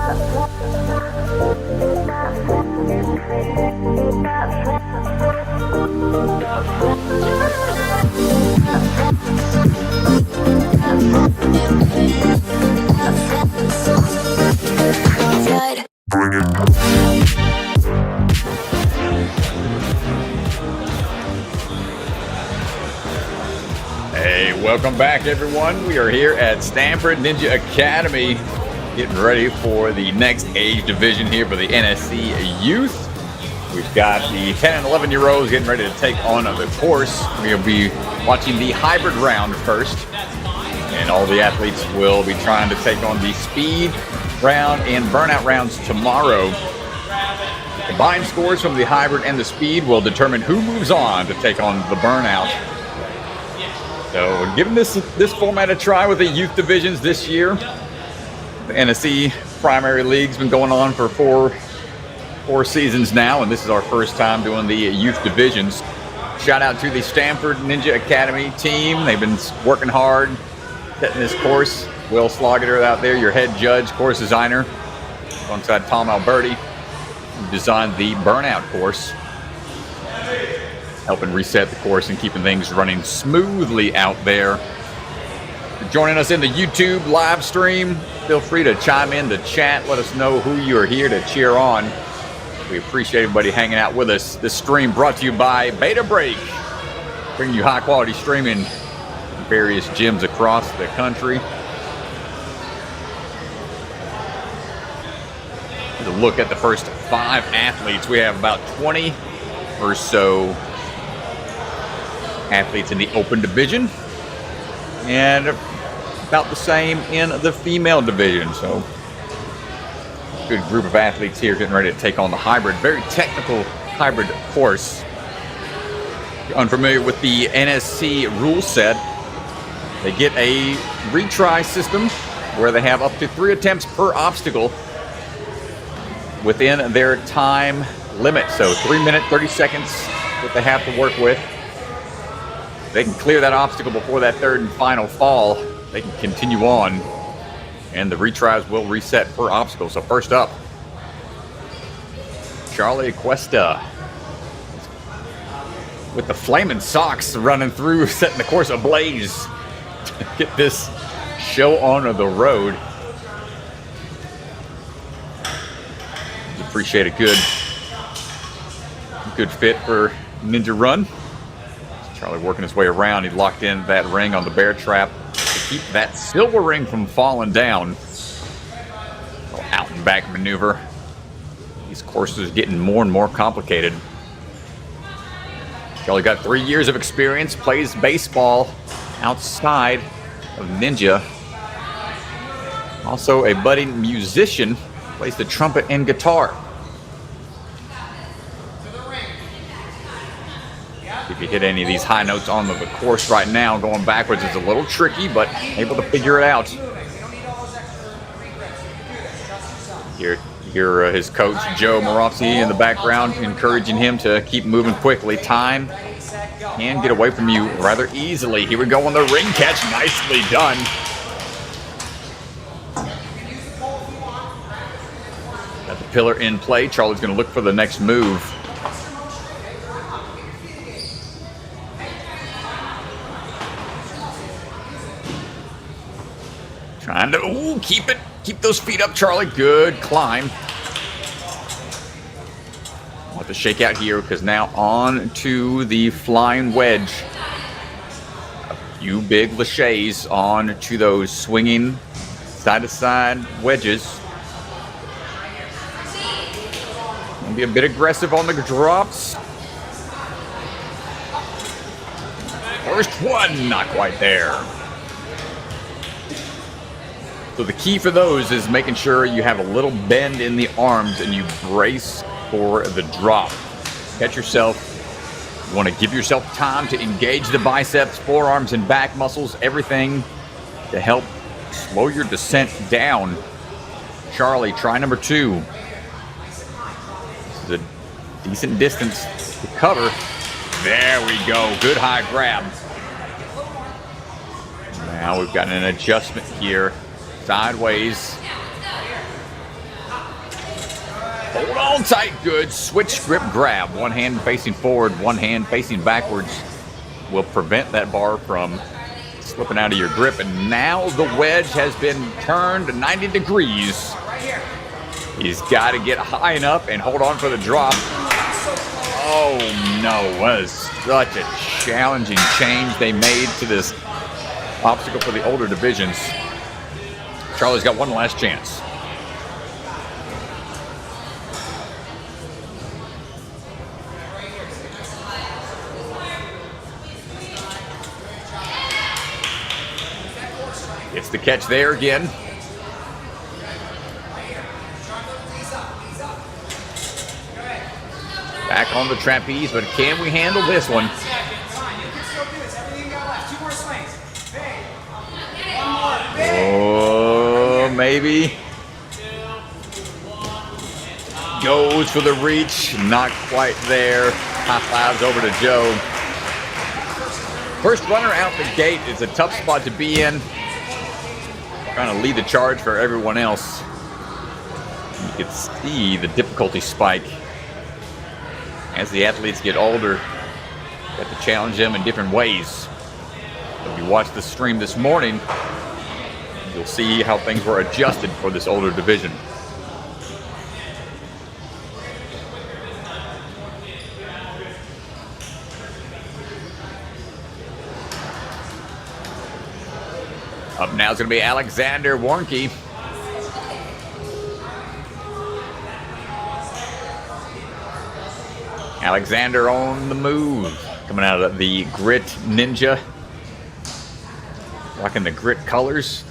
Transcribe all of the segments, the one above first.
Hey, welcome back, everyone. We are here at Stanford Ninja Academy, getting ready for the next age division here for the NSC Youth. We've got the 10 and 11-year-olds getting ready to take on the course. We'll be watching the hybrid round first, and all the athletes will be trying to take on the speed round and burnout rounds tomorrow. Combined scores from the hybrid and the speed will determine who moves on to take on the burnout. So, giving this format a try with the youth divisions this year. The NSC Primary League's been going on for four seasons now, and this is our first time doing the youth divisions. Shout out to the Stanford Ninja Academy team. They've been working hard setting this course. Will Sloggeter out there, your head judge, course designer, alongside Tom Alberti, who designed the burnout course, helping reset the course and keeping things running smoothly out there. For joining us in the YouTube live stream, feel free to chime in the chat. Let us know who you are here to cheer on. We appreciate everybody hanging out with us. This stream brought to you by Beta Break, bringing you high quality streaming in various gyms across the country. Here's a look at the first 5 athletes. We have about 20 or so athletes in the open division, and about the same in the female division. So, good group of athletes here getting ready to take on the hybrid, very technical hybrid course. If you're unfamiliar with the NSC rule set, they get a retry system where they have up to 3 attempts per obstacle within their time limit. So 3 minutes, 30 seconds that they have to work with. They can clear that obstacle before that third and final fall. They can continue on, and the retries will reset per obstacle. So first up, Charlie Cuesta with the flaming socks running through, setting the course ablaze to get this show on the road. Appreciate a good fit for Ninja Run. Charlie working his way around. He locked in that ring on the bear trap to keep that silver ring from falling down. A little out and back maneuver. These courses are getting more and more complicated. Charlie got 3 years of experience, plays baseball outside of Ninja. Also a budding musician, plays the trumpet and guitar. If you hit any of these high notes on the course right now, going backwards is a little tricky, but able to figure it out. Hear his coach, Joe Morovsky, in the background, encouraging him to keep moving quickly. Time can get away from you rather easily. Here we go on the ring catch. Nicely done. Got the pillar in play. Charlie's going to look for the next move. Trying to, keep those feet up, Charlie. Good climb. We'll have to shake out here because now on to the flying wedge. A few big laches on to those swinging side-to-side wedges. Gonna be a bit aggressive on the drops. First one, not quite there. So the key for those is making sure you have a little bend in the arms and you brace for the drop. Catch yourself. You want to give yourself time to engage the biceps, forearms, and back muscles, everything to help slow your descent down. Charlie, try number 2. This is a decent distance to cover. There we go. Good high grab. Now we've got an adjustment here. Sideways. Hold on tight, good. Switch grip grab. One hand facing forward, one hand facing backwards will prevent that bar from slipping out of your grip. And now the wedge has been turned 90 degrees. He's got to get high enough and hold on for the drop. Oh no, was such a challenging change they made to this obstacle for the older divisions. Charlie's got one last chance. Gets the catch there again. Back on the trapeze, but can we handle this one? Oh, maybe. Goes for the reach, not quite there. High fives over to Joe. First runner out the gate is a tough spot to be in. Trying to lead the charge for everyone else. You can see the difficulty spike. As the athletes get older, you have to challenge them in different ways. If you watch the stream this morning, you'll see how things were adjusted for this older division. Up now is going to be Alexander Warnke. Alexander on the move. Coming out of the Grit Ninja. Rocking the Grit colors.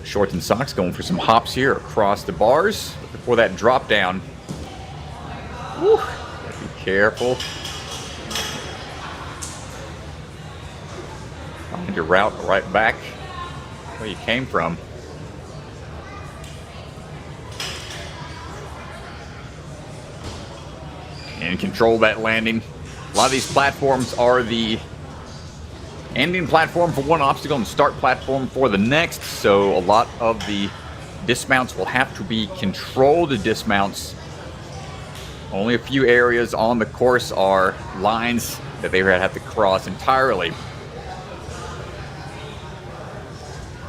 Shorts and socks going for some hops here across the bars. Before that drop down. Woo, be careful. Find your route right back where you came from. And control that landing. A lot of these platforms are the ending platform for one obstacle and start platform for the next. So a lot of the dismounts will have to be controlled dismounts. Only a few areas on the course are lines that they have to cross entirely.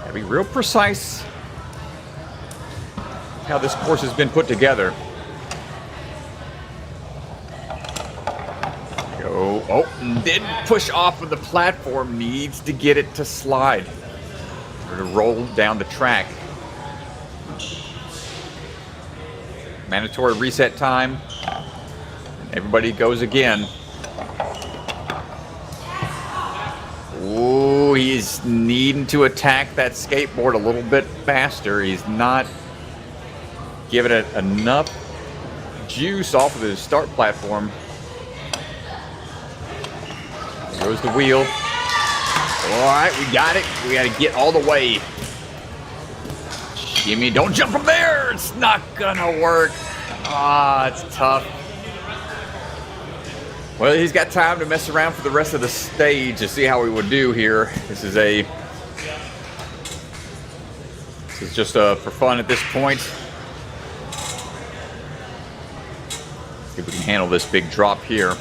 Gotta be real precise how this course has been put together. Oh, didn't push off of the platform. Needs to get it to slide or to roll down the track. Mandatory reset time. Everybody goes again. Ooh, he's needing to attack that skateboard a little bit faster. He's not giving it enough juice off of the start platform. Goes the wheel. All right, we got it. We got to get all the way. Jimmy, don't jump from there. It's not gonna work. Ah, it's tough. Well, he's got time to mess around for the rest of the stage to see how he would do here. This is just for fun at this point. See if we can handle this big drop here.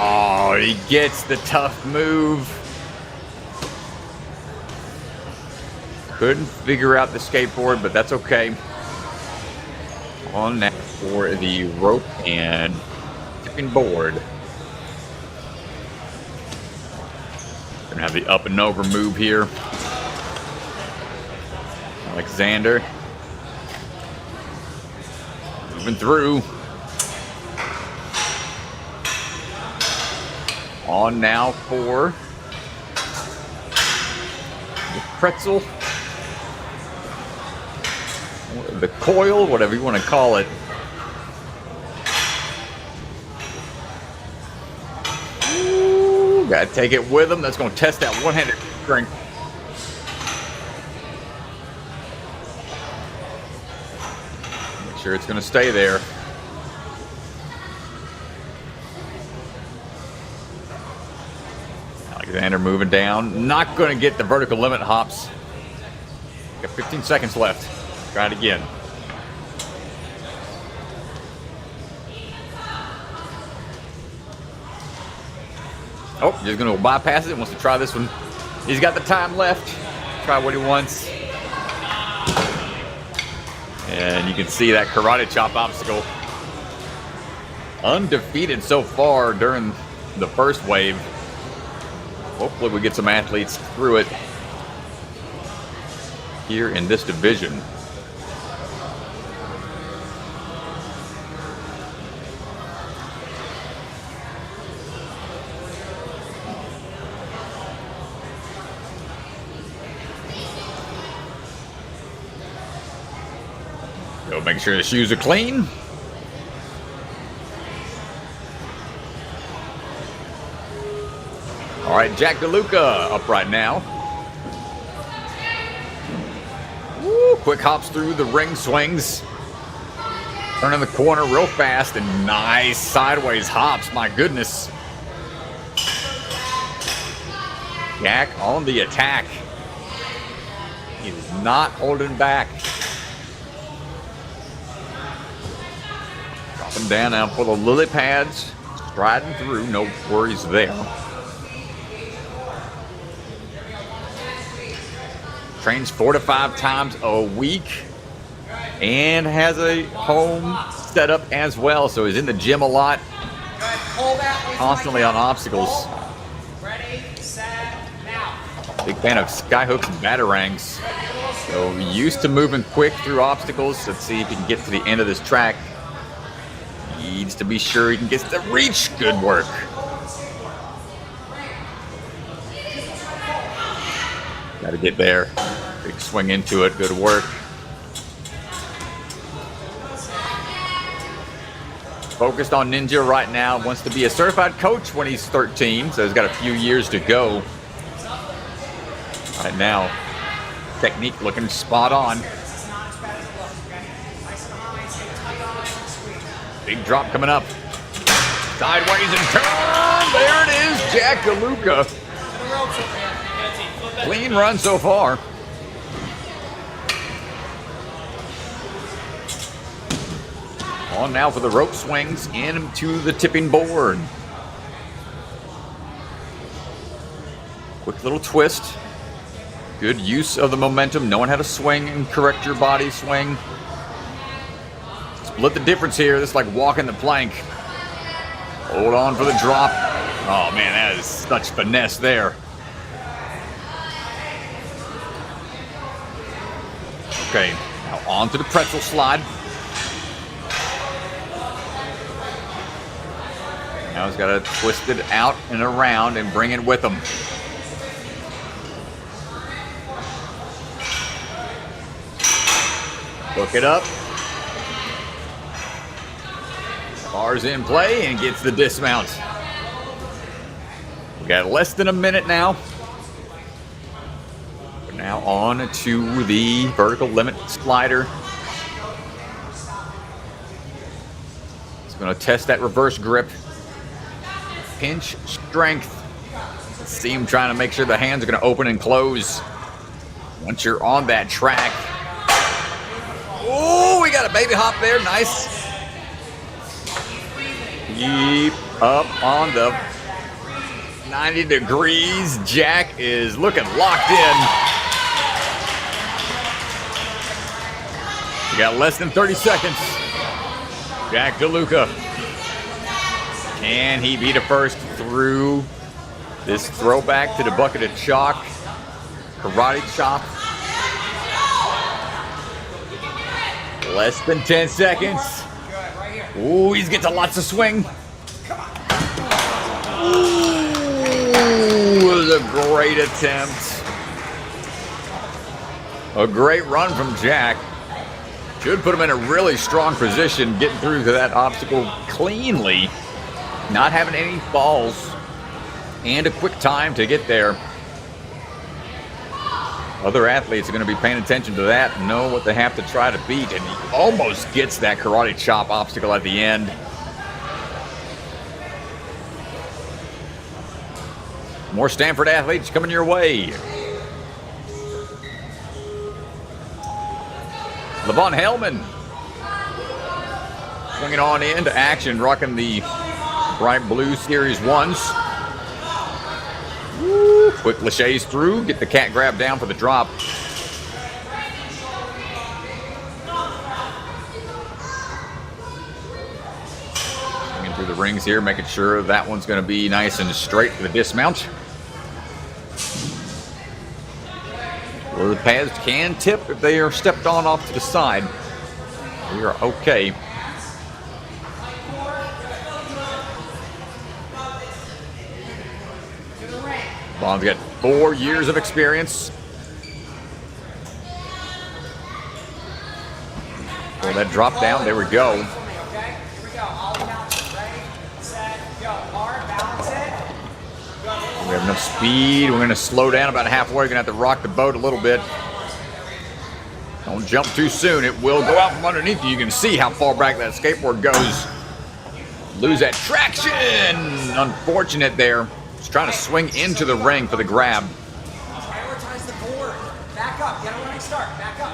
Oh, he gets the tough move. Couldn't figure out the skateboard, but that's okay. On that for the rope and tipping board. Gonna have the up and over move here. Alexander moving through. On now for the pretzel, the coil, whatever you want to call it. Ooh, gotta take it with him. That's going to test that one-handed strength. Make sure it's going to stay there. Xander moving down. Not going to get the vertical limit hops. Got 15 seconds left. Try it again. Oh, just going to bypass it. Wants to try this one. He's got the time left. Try what he wants. And you can see that karate chop obstacle. Undefeated so far during the first wave. Hopefully we get some athletes through it here in this division. So make sure the shoes are clean. All right, Jack DeLuca up right now. Woo, quick hops through the ring swings. Turning the corner real fast and nice sideways hops. My goodness. Jack on the attack. He is not holding back. Dropping down now for the lily pads. Striding through, no worries there. Trains 4 to 5 times a week and has a home setup as well. So he's in the gym a lot, constantly on obstacles. Ready, set, now. Big fan of sky hooks and batarangs. So used to moving quick through obstacles. Let's see if he can get to the end of this track. Needs to be sure he can get the reach. Good work. Got to get there. Big swing into it. Good work. Focused on Ninja right now. Wants to be a certified coach when he's 13, so he's got a few years to go. Right now, technique looking spot on. Big drop coming up. Sideways and turn. There it is, Jack DeLuca. Clean run so far. On now for the rope swings into the tipping board. Quick little twist. Good use of the momentum, knowing how to swing and correct your body swing. Split the difference here. This is like walking the plank. Hold on for the drop. Oh man, that is such finesse there. Okay, now on to the pretzel slide. Now he's got to twist it out and around and bring it with him. Hook it up. Bars in play and gets the dismount. We got less than a minute now. We're now on to the vertical limit slider. He's going to test that reverse grip. Pinch strength. See him trying to make sure the hands are going to open and close. Once you're on that track. Oh, we got a baby hop there. Nice. Keep up on the 90 degrees. Jack is looking locked in. We got less than 30 seconds. Jack DeLuca. Can he beat a first through this throwback to the bucket of chalk? Karate chop. Less than 10 seconds. Ooh, he's getting lots of swing. Ooh, it was a great attempt. A great run from Jack. Should put him in a really strong position, getting through to that obstacle cleanly. Not having any falls, and a quick time to get there. Other athletes are going to be paying attention to that and know what they have to try to beat, and he almost gets that karate chop obstacle at the end. More Stanford athletes coming your way. Levon Heilmann swinging on into action, rocking the bright blue Series 1s. Woo. Quick laches through, get the cat grab down for the drop. Swinging through the rings here, making sure that one's going to be nice and straight for the dismount. Well, the pads can tip if they are stepped on off to the side. We are okay. Bond's got 4 years of experience. Well, that drop down, there we go. Okay, here we go. All bounce. Ready, set, go. Hard, balance it. We have enough speed. We're going to slow down about halfway. We're going to have to rock the boat a little bit. Don't jump too soon. It will go out from underneath you. You can see how far back that skateboard goes. Lose that traction. Unfortunate there. Just trying to swing into the ring for the grab. Prioritize the board. Back up. Get a running start. Back up.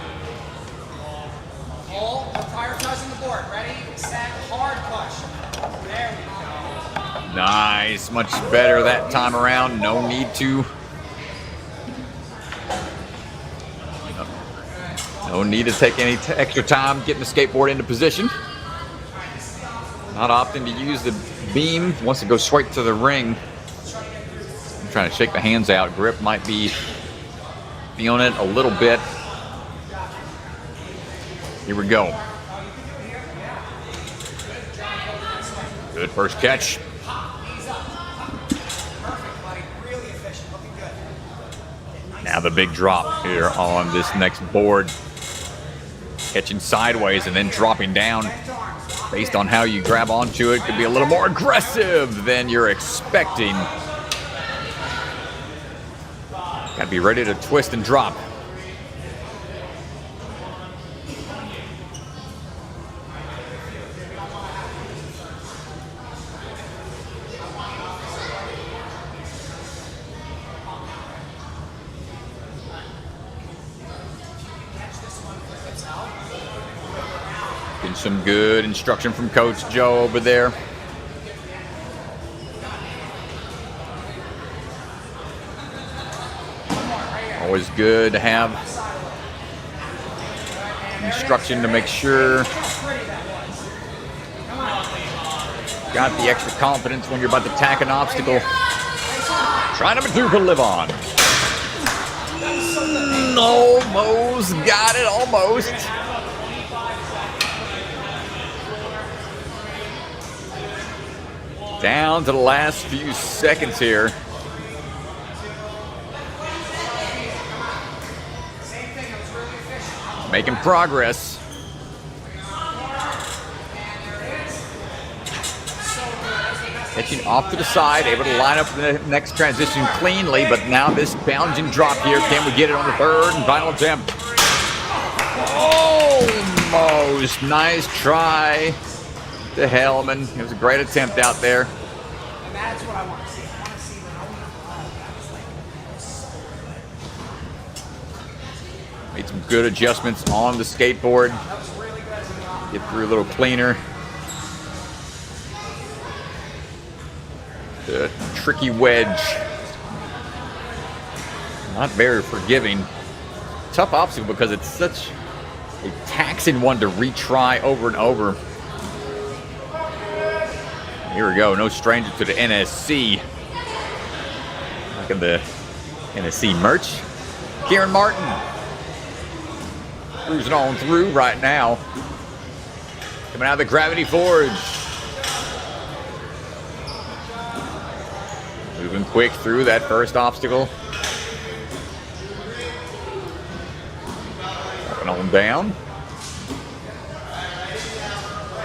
Hold. We're prioritizing the board. Ready, set, hard push. There we go. Nice. Much better that time around. No need to. No need to take any extra time getting the skateboard into position. Not opting to use the beam. Wants to go straight to the ring. I'm trying to shake the hands out. Grip might be feeling it a little bit. Here we go. Good first catch. Now the big drop here on this next board. Catching sideways and then dropping down. Based on how you grab onto it, could be a little more aggressive than you're expecting. Gotta be ready to twist and drop. Getting some good instruction from Coach Joe over there. Always good to have instruction to make sure got the extra confidence when you're about to tack an obstacle. Trying to maneuver Levon. Almost got it, almost. Down to the last few seconds here. Making progress. Pitching off to the side, able to line up for the next transition cleanly, but now this bounding drop here. Can we get it on the third and final attempt? Almost. Nice try to Helman. It was a great attempt out there. And that's what I want to see. I want to see the Made some good adjustments on the skateboard. That was really good. Get through a little cleaner. The tricky wedge. Not very forgiving. Tough obstacle because it's such a taxing one to retry over and over. Here we go. No stranger to the NSC. Look at the NSC merch. Kieran Martin. Cruising on through right now. Coming out of the Gravity Forge. Moving quick through that first obstacle. Walking on down.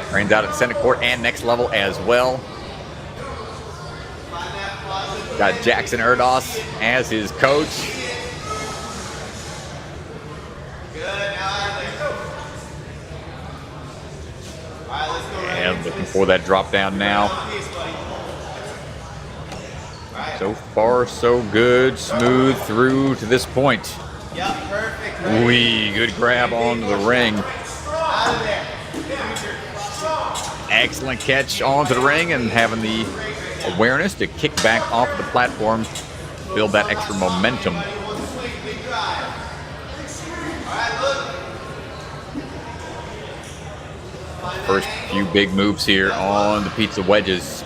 Trains out at center court and next level as well. Got Jackson Erdos as his coach. And looking for that drop down now. So far, so good. Smooth through to this point. Yep, perfect. Wee, good grab onto the ring. Out of there. Excellent catch onto the ring and having the awareness to kick back off the platform, build that extra momentum. First few big moves here on the pizza wedges.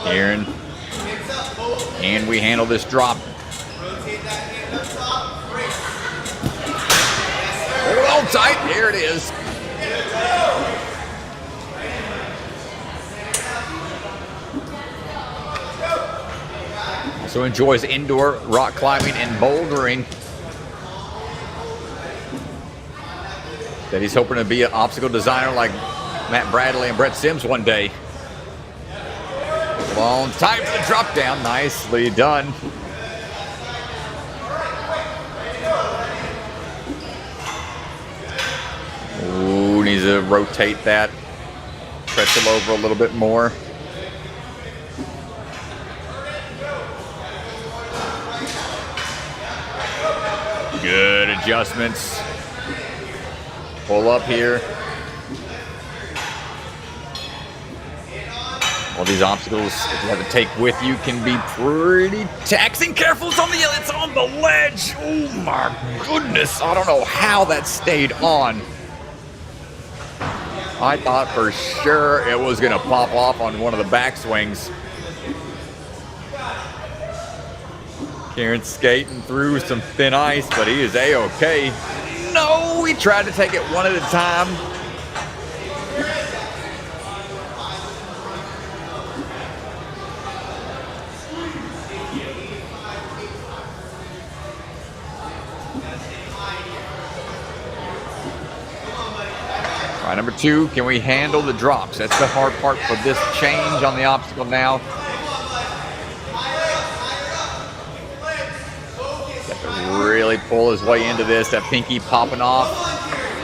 Kieran, can we handle this drop? Hold on tight, there it is. Also enjoys indoor rock climbing and bouldering. That he's hoping to be an obstacle designer like Matt Bradley and Brett Sims one day. Long time for the drop down. Nicely done. Ooh, needs to rotate that. Pretzel over a little bit more. Good adjustments. Pull up here. All these obstacles that you have to take with you can be pretty taxing. Careful, it's on the ledge. Oh my goodness. I don't know how that stayed on. I thought for sure it was gonna pop off on one of the backswings. Kieran skating through some thin ice, but he is A-okay. No, we tried to take it one at a time. All right, number 2, can we handle the drops? That's the hard part for this change on the obstacle now. Really pull his way into this. That pinky popping off.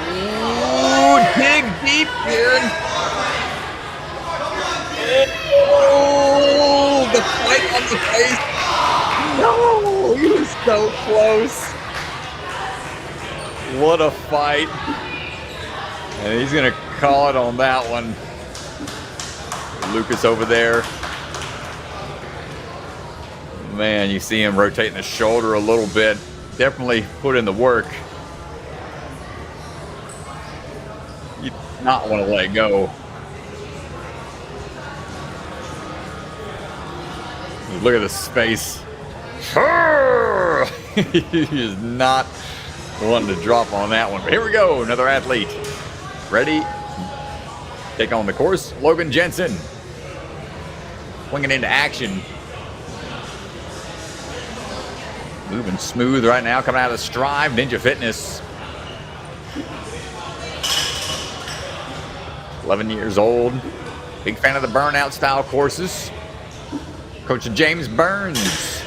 Ooh, dig deep, Kieran. Oh, the fight on the face. No, he was so close. What a fight. And he's going to call it on that one. Lucas over there. Man, you see him rotating the shoulder a little bit. Definitely put in the work. You do not want to let go. Look at the space. He is not wanting to drop on that one. But here we go, another athlete. Ready? Take on the course, Logan Jensen. Swinging into action. Moving smooth right now, coming out of Strive Ninja Fitness. 11 years old. Big fan of the burnout style courses. Coach James Burns.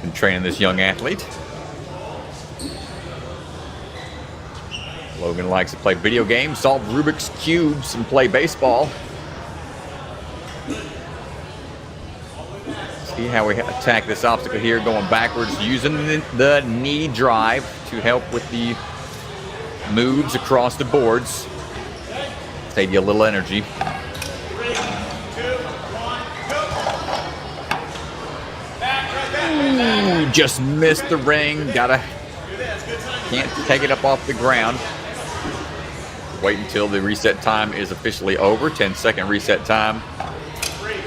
Been training this young athlete. Logan likes to play video games, solve Rubik's Cubes, and play baseball. See how we attack this obstacle here, going backwards, using the knee drive to help with the moves across the boards. Save you a little energy. 3, 2, 1, go. Ooh, just missed the ring. Can't take it up off the ground. Wait until the reset time is officially over. 10-second reset time. 3, 2,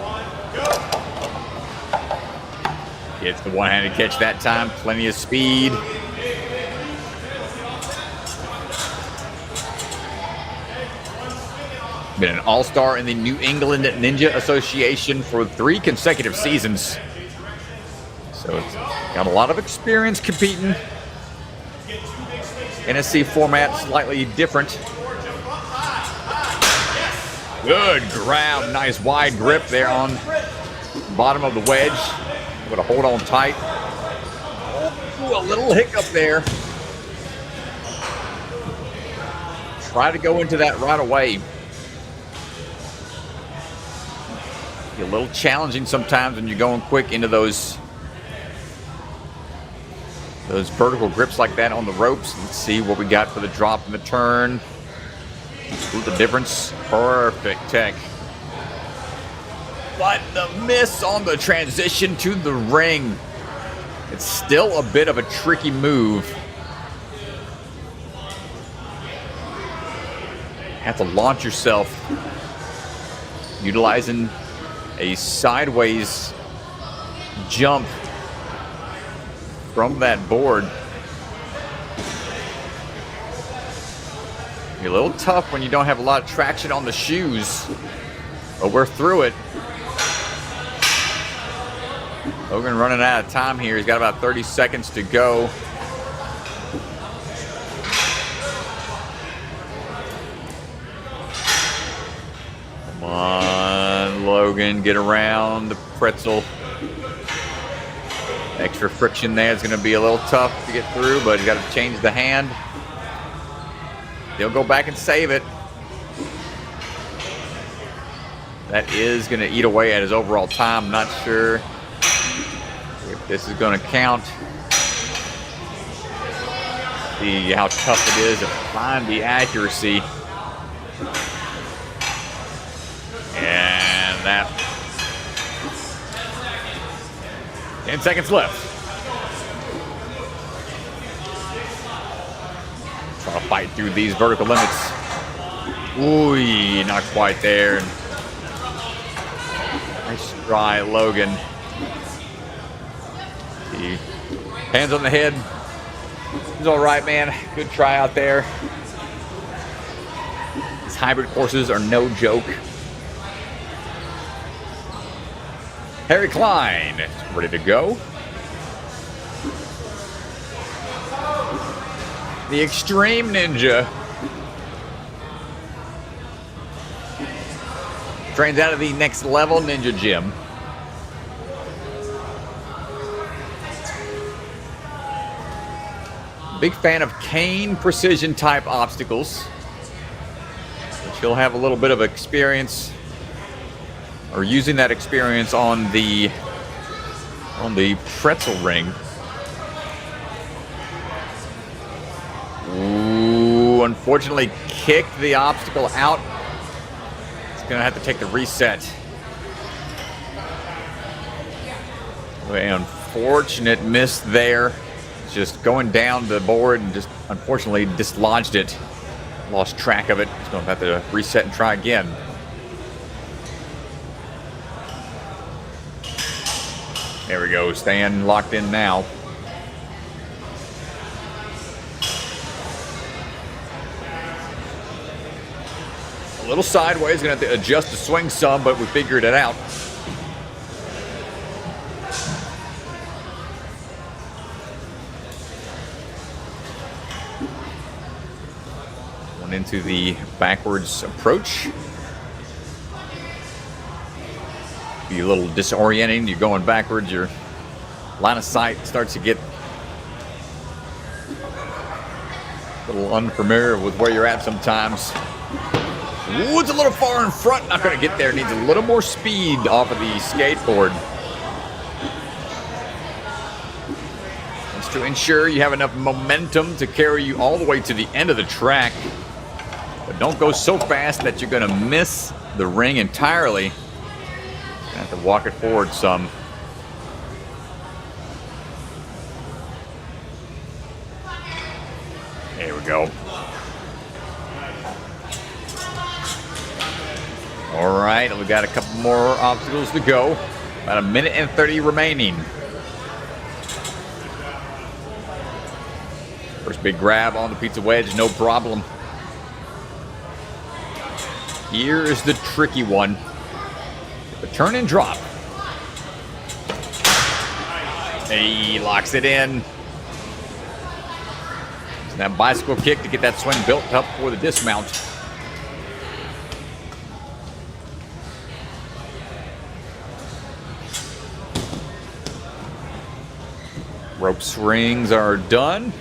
1, go. Gets the one-handed catch that time. Plenty of speed. Been an all-star in the New England Ninja Association for 3 consecutive seasons. So it's got a lot of experience competing. NSC format slightly different. Good grab, nice wide grip there on the bottom of the wedge. Able to hold on tight. Ooh, a little hiccup there. Try to go into that right away. Be a little challenging sometimes when you're going quick into those vertical grips like that on the ropes. Let's see what we got for the drop and the turn. Ooh, the difference. Perfect tech. But the miss on the transition to the ring. It's still a bit of a tricky move. Have to launch yourself utilizing a sideways jump from that board. You're a little tough when you don't have a lot of traction on the shoes, but we're through it. Logan running out of time here. He's got about 30 seconds to go. Come on, Logan, get around the pretzel. Extra friction there is going to be a little tough to get through, but you got to change the hand. He'll go back and save it. That is going to eat away at his overall time. Not sure if this is going to count. See how tough it is to find the accuracy. And that 10 seconds left. Trying to fight through these vertical limits. Ooh, not quite there. Nice try, Logan. See, hands on the head. He's all right, man. Good try out there. These hybrid courses are no joke. Harry Klein, ready to go. The Extreme Ninja trains out of the Next Level Ninja Gym. Big fan of cane precision type obstacles, which he'll have a little bit of experience, or using that experience on the pretzel ring. Ooh, unfortunately kicked the obstacle out. It's gonna have to take the reset. An unfortunate miss there. Just going down the board and just unfortunately dislodged it. Lost track of it. He's gonna have to reset and try again. There we go, staying locked in now. A little sideways, gonna have to adjust the swing some, but we figured it out. One into the backwards approach. Be a little disorienting. You're going backwards, your line of sight starts to get a little unfamiliar with where you're at sometimes. Ooh, it's a little far in front. Not going to get there. Needs a little more speed off of the skateboard. Just to ensure you have enough momentum to carry you all the way to the end of the track. But don't go so fast that you're going to miss the ring entirely. Have to walk it forward some. There we go. All right, we got a couple more obstacles to go. About a minute and 30 remaining. First big grab on the pizza wedge, no problem. Here is the tricky one. The turn and drop. He locks it in. So that bicycle kick to get that swing built up for the dismount. Rope swings are done.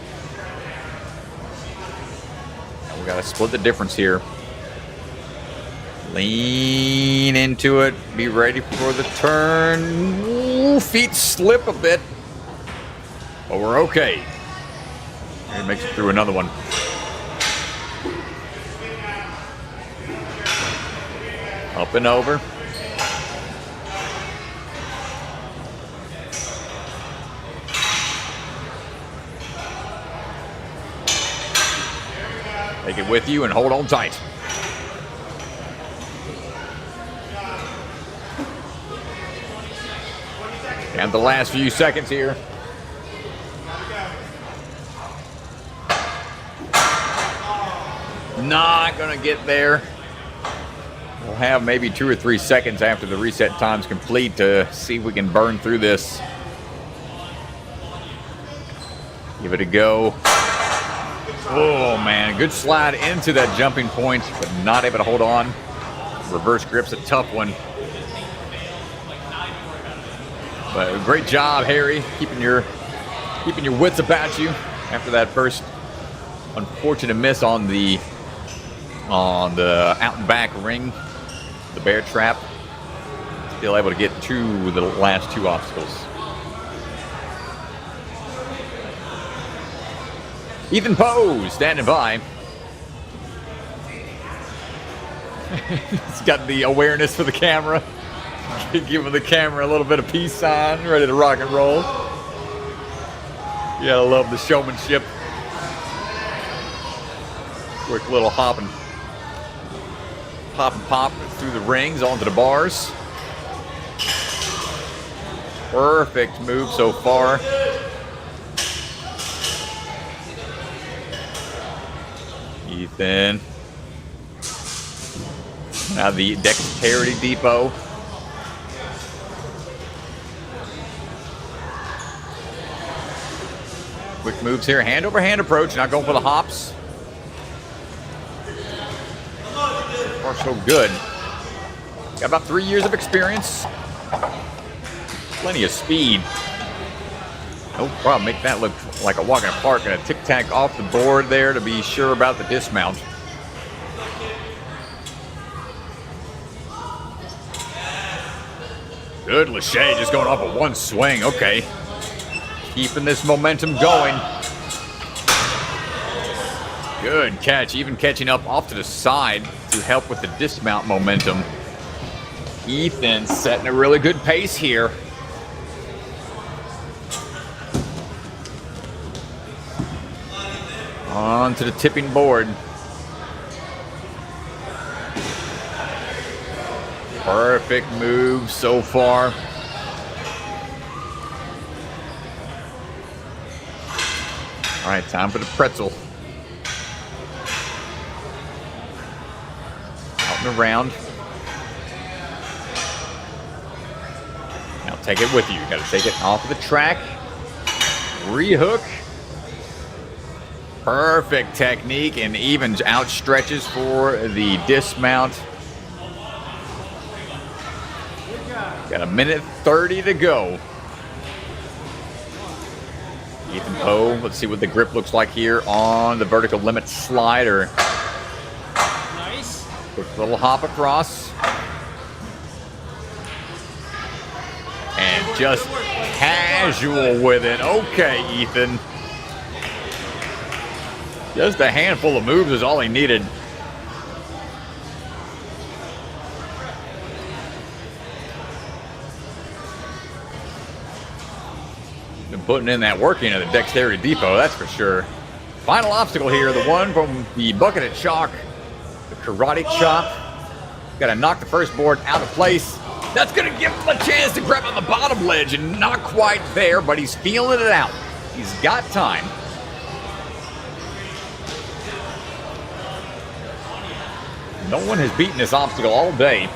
Now we got to split the difference here. Lean lean into it. Be ready for the turn. Ooh, feet slip a bit. But we're okay. It makes it through another one. Up and over. Take it with you and hold on tight. And the last few seconds here. Not gonna get there. We'll have maybe 2 or 3 seconds after the reset time's complete to see if we can burn through this. Give it a go. Oh man, good slide into that jumping point, but not able to hold on. Reverse grip's a tough one. But great job, Harry, keeping your wits about you after that first unfortunate miss on the out and back ring, the bear trap. Still able to get to the last 2 obstacles. Ethan Poe standing by. He's got the awareness for the camera. Giving the camera a little bit of peace sign, ready to rock and roll. You gotta love the showmanship. Quick little hop and pop through the rings onto the bars. Perfect move so far. Ethan. Now the dexterity depot. Quick moves here, hand over hand approach, not going for the hops. Far so good. Got about 3 years of experience. Plenty of speed. No problem, make that look like a walk in the park. And a tic-tac off the board there to be sure about the dismount. Good, Lachey just going off of one swing, okay. Keeping this momentum going. Good catch, even catching up off to the side to help with the dismount momentum. Ethan setting a really good pace here. On to the tipping board. Perfect move so far. All right, time for the pretzel. Out and around. Now take it with you. You got to take it off of the track. Rehook. Perfect technique and even out stretches for the dismount. Got a minute 30 to go. Ethan Poe, let's see what the grip looks like here on the vertical limit slider. Nice. Quick little hop across. And just casual with it. Okay, Ethan. Just a handful of moves is all he needed. Been putting in that work into the dexterity depot, that's for sure. Final obstacle here, the one from the bucketed chalk, the karate chop. Got to knock the first board out of place. That's going to give him a chance to grab on the bottom ledge, and not quite there, but he's feeling it out. He's got time. No one has beaten this obstacle all day.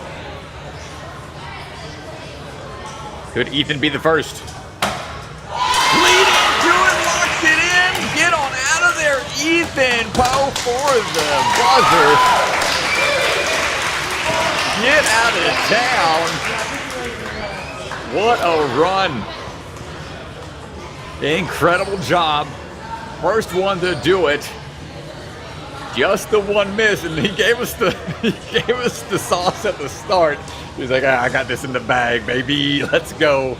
Could Ethan be the first? Lead into it, locked it in. Get on out of there, Ethan Poe for the buzzer. Get out of town. What a run. Incredible job. First one to do it. just the one miss, and he gave us the sauce at the start. He's like, I got this in the bag, baby. Let's go.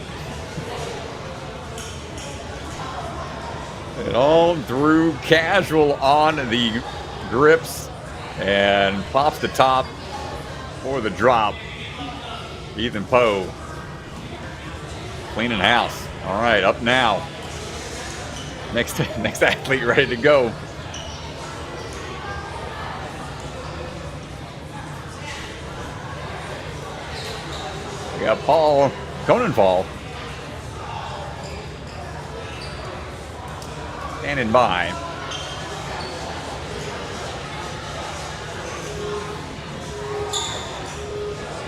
And on through casual on the grips, and pops the top for the drop. Ethan Poe cleaning house. All right, up now. Next athlete ready to go. We got Paul Conenfall standing by.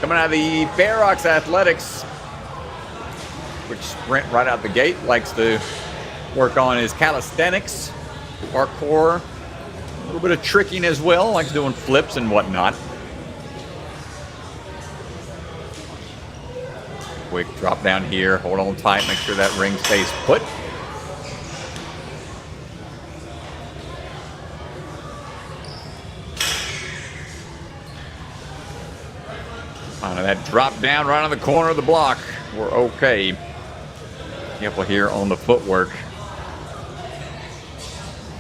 Coming out of the Ferox Athletics, which sprint right out the gate, likes to work on his calisthenics, parkour, a little bit of tricking as well, likes doing flips and whatnot. Quick drop down here, hold on tight, make sure that ring stays put. That drop down right on the corner of the block. We're okay. Careful here on the footwork.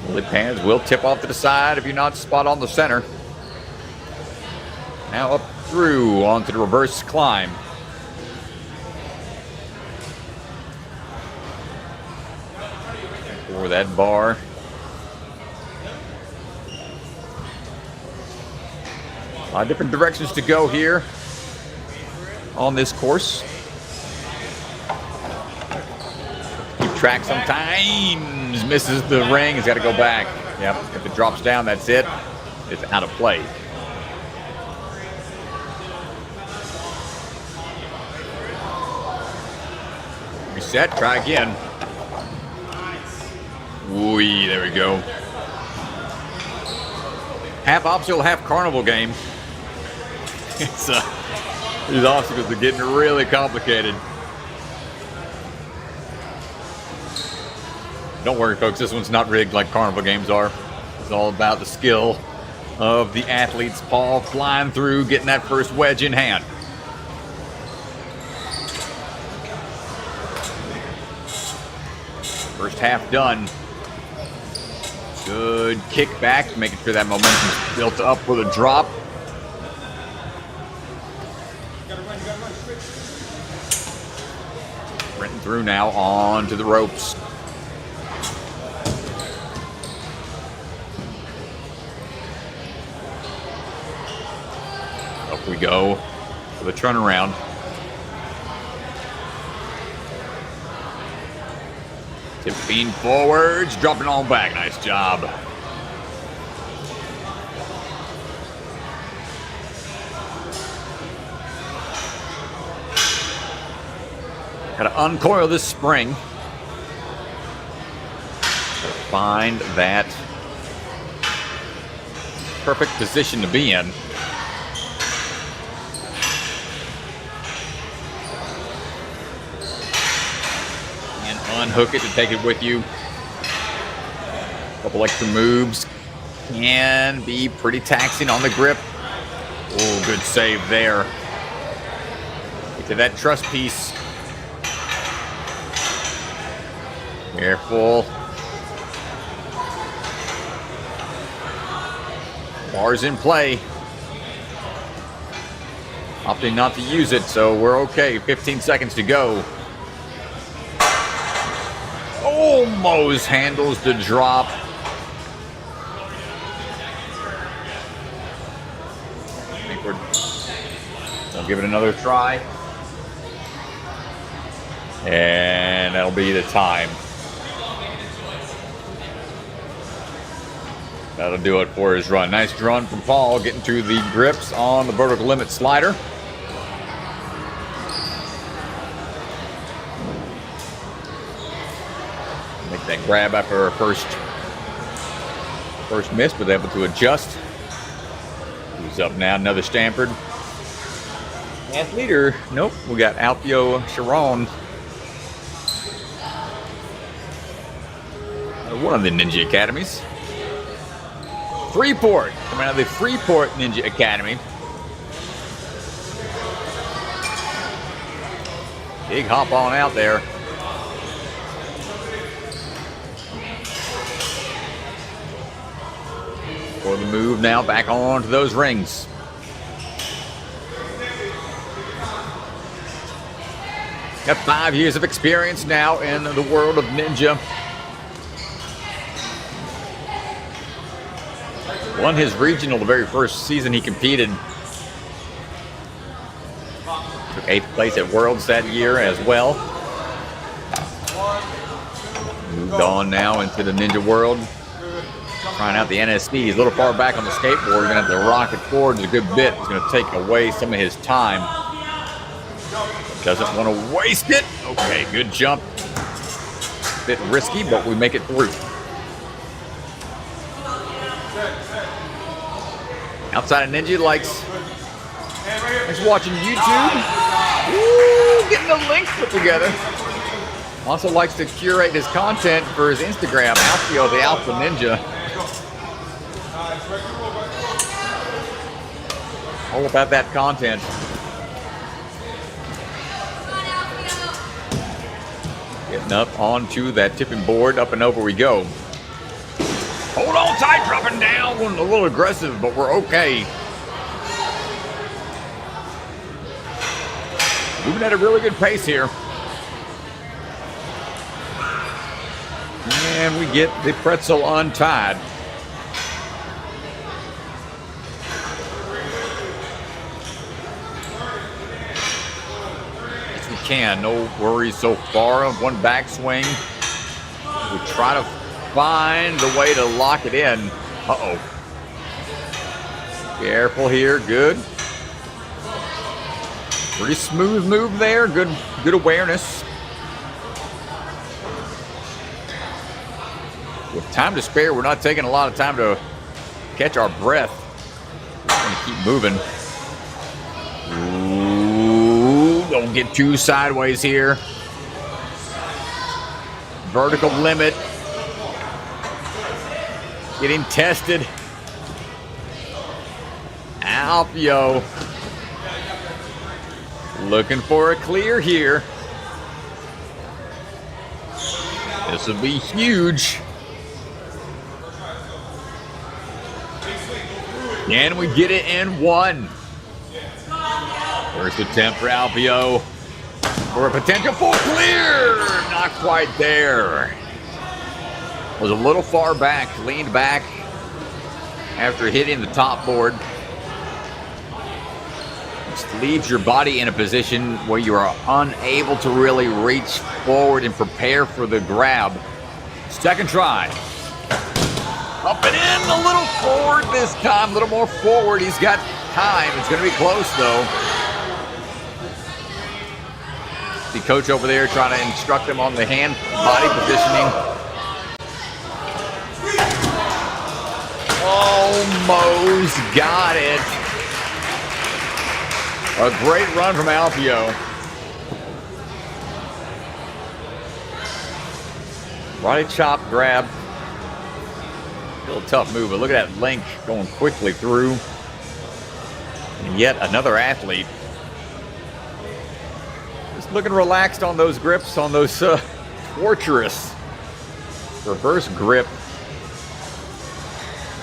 Lily pads will tip off to the side if you're not spot on the center. Now up through onto the reverse climb. For that bar. A lot of different directions to go here on this course. Keep track sometimes. Misses the ring. He's got to go back. Yep. If it drops down, that's it. It's out of play. Reset. Try again. Ooh, there we go. Half obstacle, half carnival game. It's these obstacles are getting really complicated. Don't worry, folks. This one's not rigged like carnival games are. It's all about the skill of the athletes. Paul flying through, getting that first wedge in hand. First half done. Good kick back, making sure that momentum's built up for the drop. Sprinting through now onto the ropes. Up we go for the turnaround. Tipping forwards, dropping on back. Nice job. Got to uncoil this spring. Find that perfect position to be in. Unhook it to take it with you. A couple extra moves can be pretty taxing on the grip. Oh, good save there. Get to that truss piece. Careful. Bars in play. Opting not to use it, so we're okay. 15 seconds to go. Almost handles the drop. I think we'll give it another try. And that'll be the time. That'll do it for his run. Nice run from Paul, getting to the grips on the vertical limit slider. Make that grab after our first miss, but able to adjust. Who's up now? Another Stanford athlete, or nope? We got Alfio Charon. One of the Ninja Academies. Freeport, coming out of the Freeport Ninja Academy. Big hop on out there. For the move now back on to those rings. Got 5 years of experience now in the world of ninja. Won his regional the very first season he competed. Took 8th place at Worlds that year as well. Moved on now into the ninja world. Trying out the NSC. He's a little far back on the skateboard. Gonna have to rocket forward a good bit. He's gonna take away some of his time. Doesn't want to waste it. Okay, good jump. Bit risky, but we make it through. Outside of Ninja likes watching YouTube. Woo, getting the links put together. Also likes to curate his content for his Instagram, Alfio the Alpha Ninja. All about that content. Getting up onto that tipping board, up and over we go. Hold on tight, dropping down. A little aggressive, but we're okay. Moving at a really good pace here. And we get the pretzel untied. Yes, we can. No worries so far. One backswing. We try to find the way to lock it in. Uh-oh. Careful here. Good. Pretty smooth move there. Good awareness. With time to spare, we're not taking a lot of time to catch our breath. We're going to keep moving. Ooh, don't get too sideways here. Vertical limit. Getting tested. Alfio. Looking for a clear here. This will be huge. And we get it in one. First attempt for Alfio. For a potential full clear. Not quite there. Was a little far back, leaned back after hitting the top board. Just leaves your body in a position where you are unable to really reach forward and prepare for the grab. Second try. Up and in, a little forward this time, a little more forward. He's got time. It's going to be close, though. The coach over there trying to instruct him on the hand body positioning. Almost got it. A great run from Alfio. Body chop grab. Still a tough move, but look at that link going quickly through. And yet another athlete. Just looking relaxed on those grips, on those torturous reverse grip.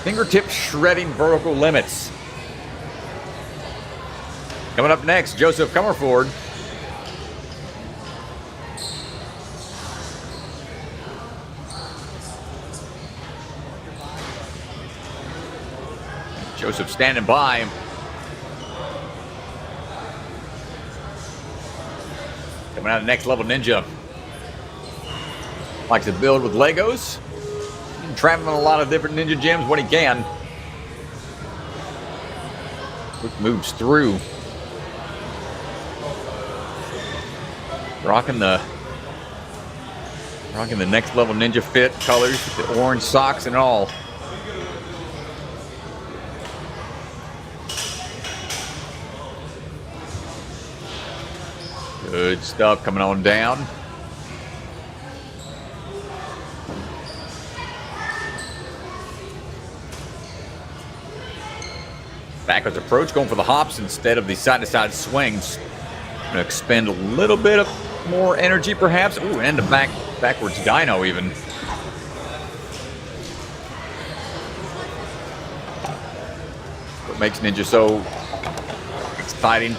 Fingertip shredding vertical limits. Coming up next, Joseph Comerford. Joseph standing by. Coming out of Next Level Ninja. Likes to build with Legos. Traveling a lot of different ninja gyms when he can. Quick moves through. Rocking the Next Level Ninja fit colors, the orange socks and all. Good stuff coming on down. backwards approach, going for the hops instead of the side-to-side swings. Gonna expend a little bit of more energy, perhaps. Ooh, and a backwards dyno even. What makes Ninja so exciting?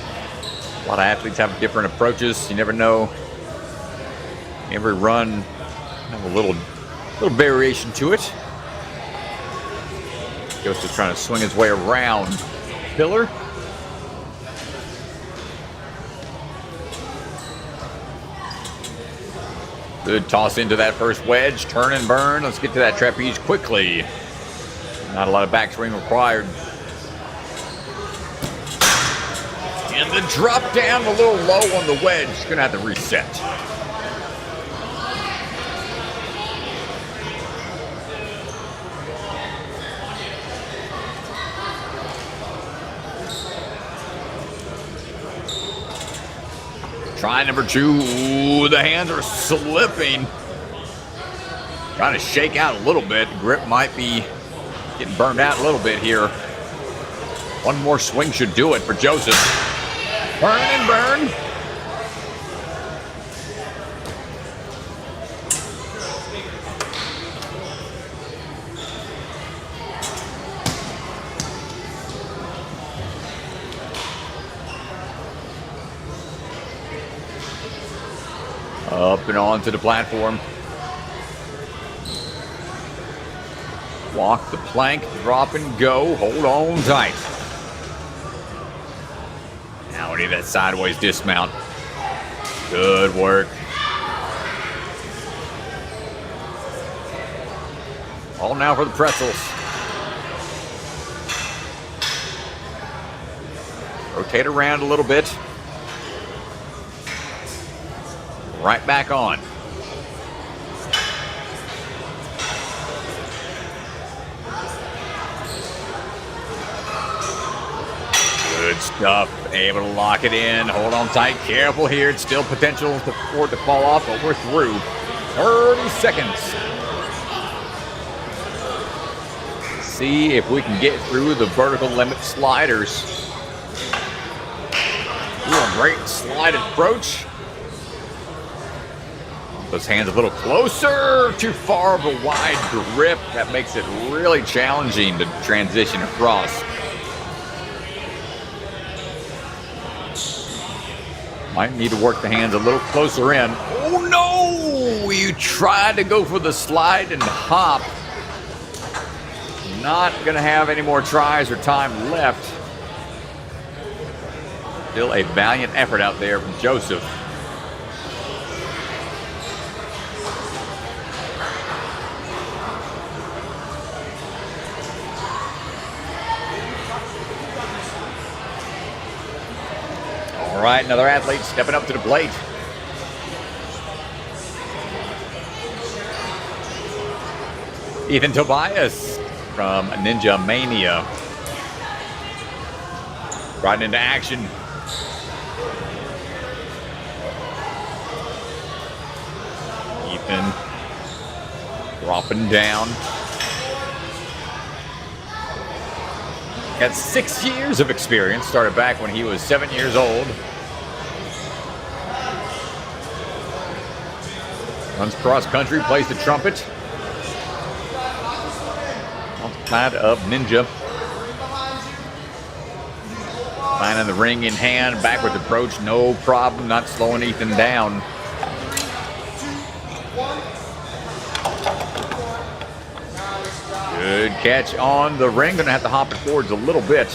A lot of athletes have different approaches. You never know. Every run have a little variation to it. Goes to trying to swing his way around pillar. Good toss into that first wedge. Turn and burn. Let's get to that trapeze quickly. Not a lot of backswing required. And the drop down a little low on the wedge. Gonna have to reset. Try number 2. Ooh, the hands are slipping. Trying to shake out a little bit. Grip might be getting burned out a little bit here. One more swing should do it for Joseph. Burn and burn. Up and on to the platform. Walk the plank, drop and go. Hold on tight. Now we need that sideways dismount. Good work. All now for the pretzels. Rotate around a little bit. Right back on. Good stuff. Able to lock it in. Hold on tight. Careful here. It's still potential for it to fall off, but we're through. 30 seconds. See if we can get through the vertical limit sliders. Ooh, a great slide approach. Those hands a little closer. Too far of a wide grip. That makes it really challenging to transition across. Might need to work the hands a little closer in. Oh no! You tried to go for the slide and hop. Not gonna have any more tries or time left. Still a valiant effort out there from Joseph. All right, another athlete stepping up to the plate. Ethan Tobias from Ninja Mania. Riding into action. Ethan dropping down. Got 6 years of experience. Started back when he was 7 years old. Runs cross country, plays the trumpet. Outside of Ninja. Finding the ring in hand, backwards approach, no problem, not slowing Ethan down. Good catch on the ring. Gonna have to hop it forwards a little bit.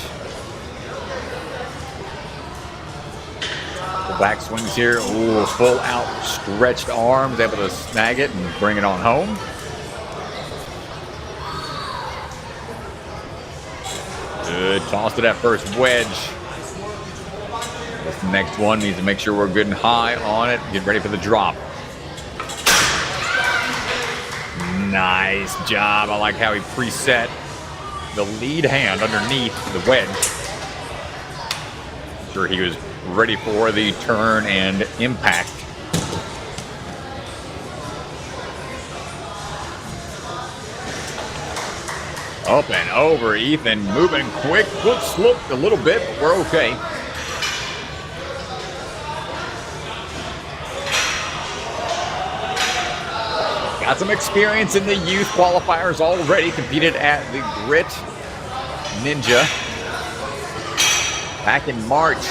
The back swings here. Ooh, full out stretched arms, able to snag it and bring it on home. Good toss to that first wedge. This next one needs to make sure we're good and high on it. Get ready for the drop. Nice job. I like how he preset the lead hand underneath the wedge. I'm sure he was ready for the turn and impact. Up and over, Ethan moving quick. Foot slipped a little bit, but we're okay. Got some experience in the youth qualifiers already. Competed at the Grit Ninja back in March.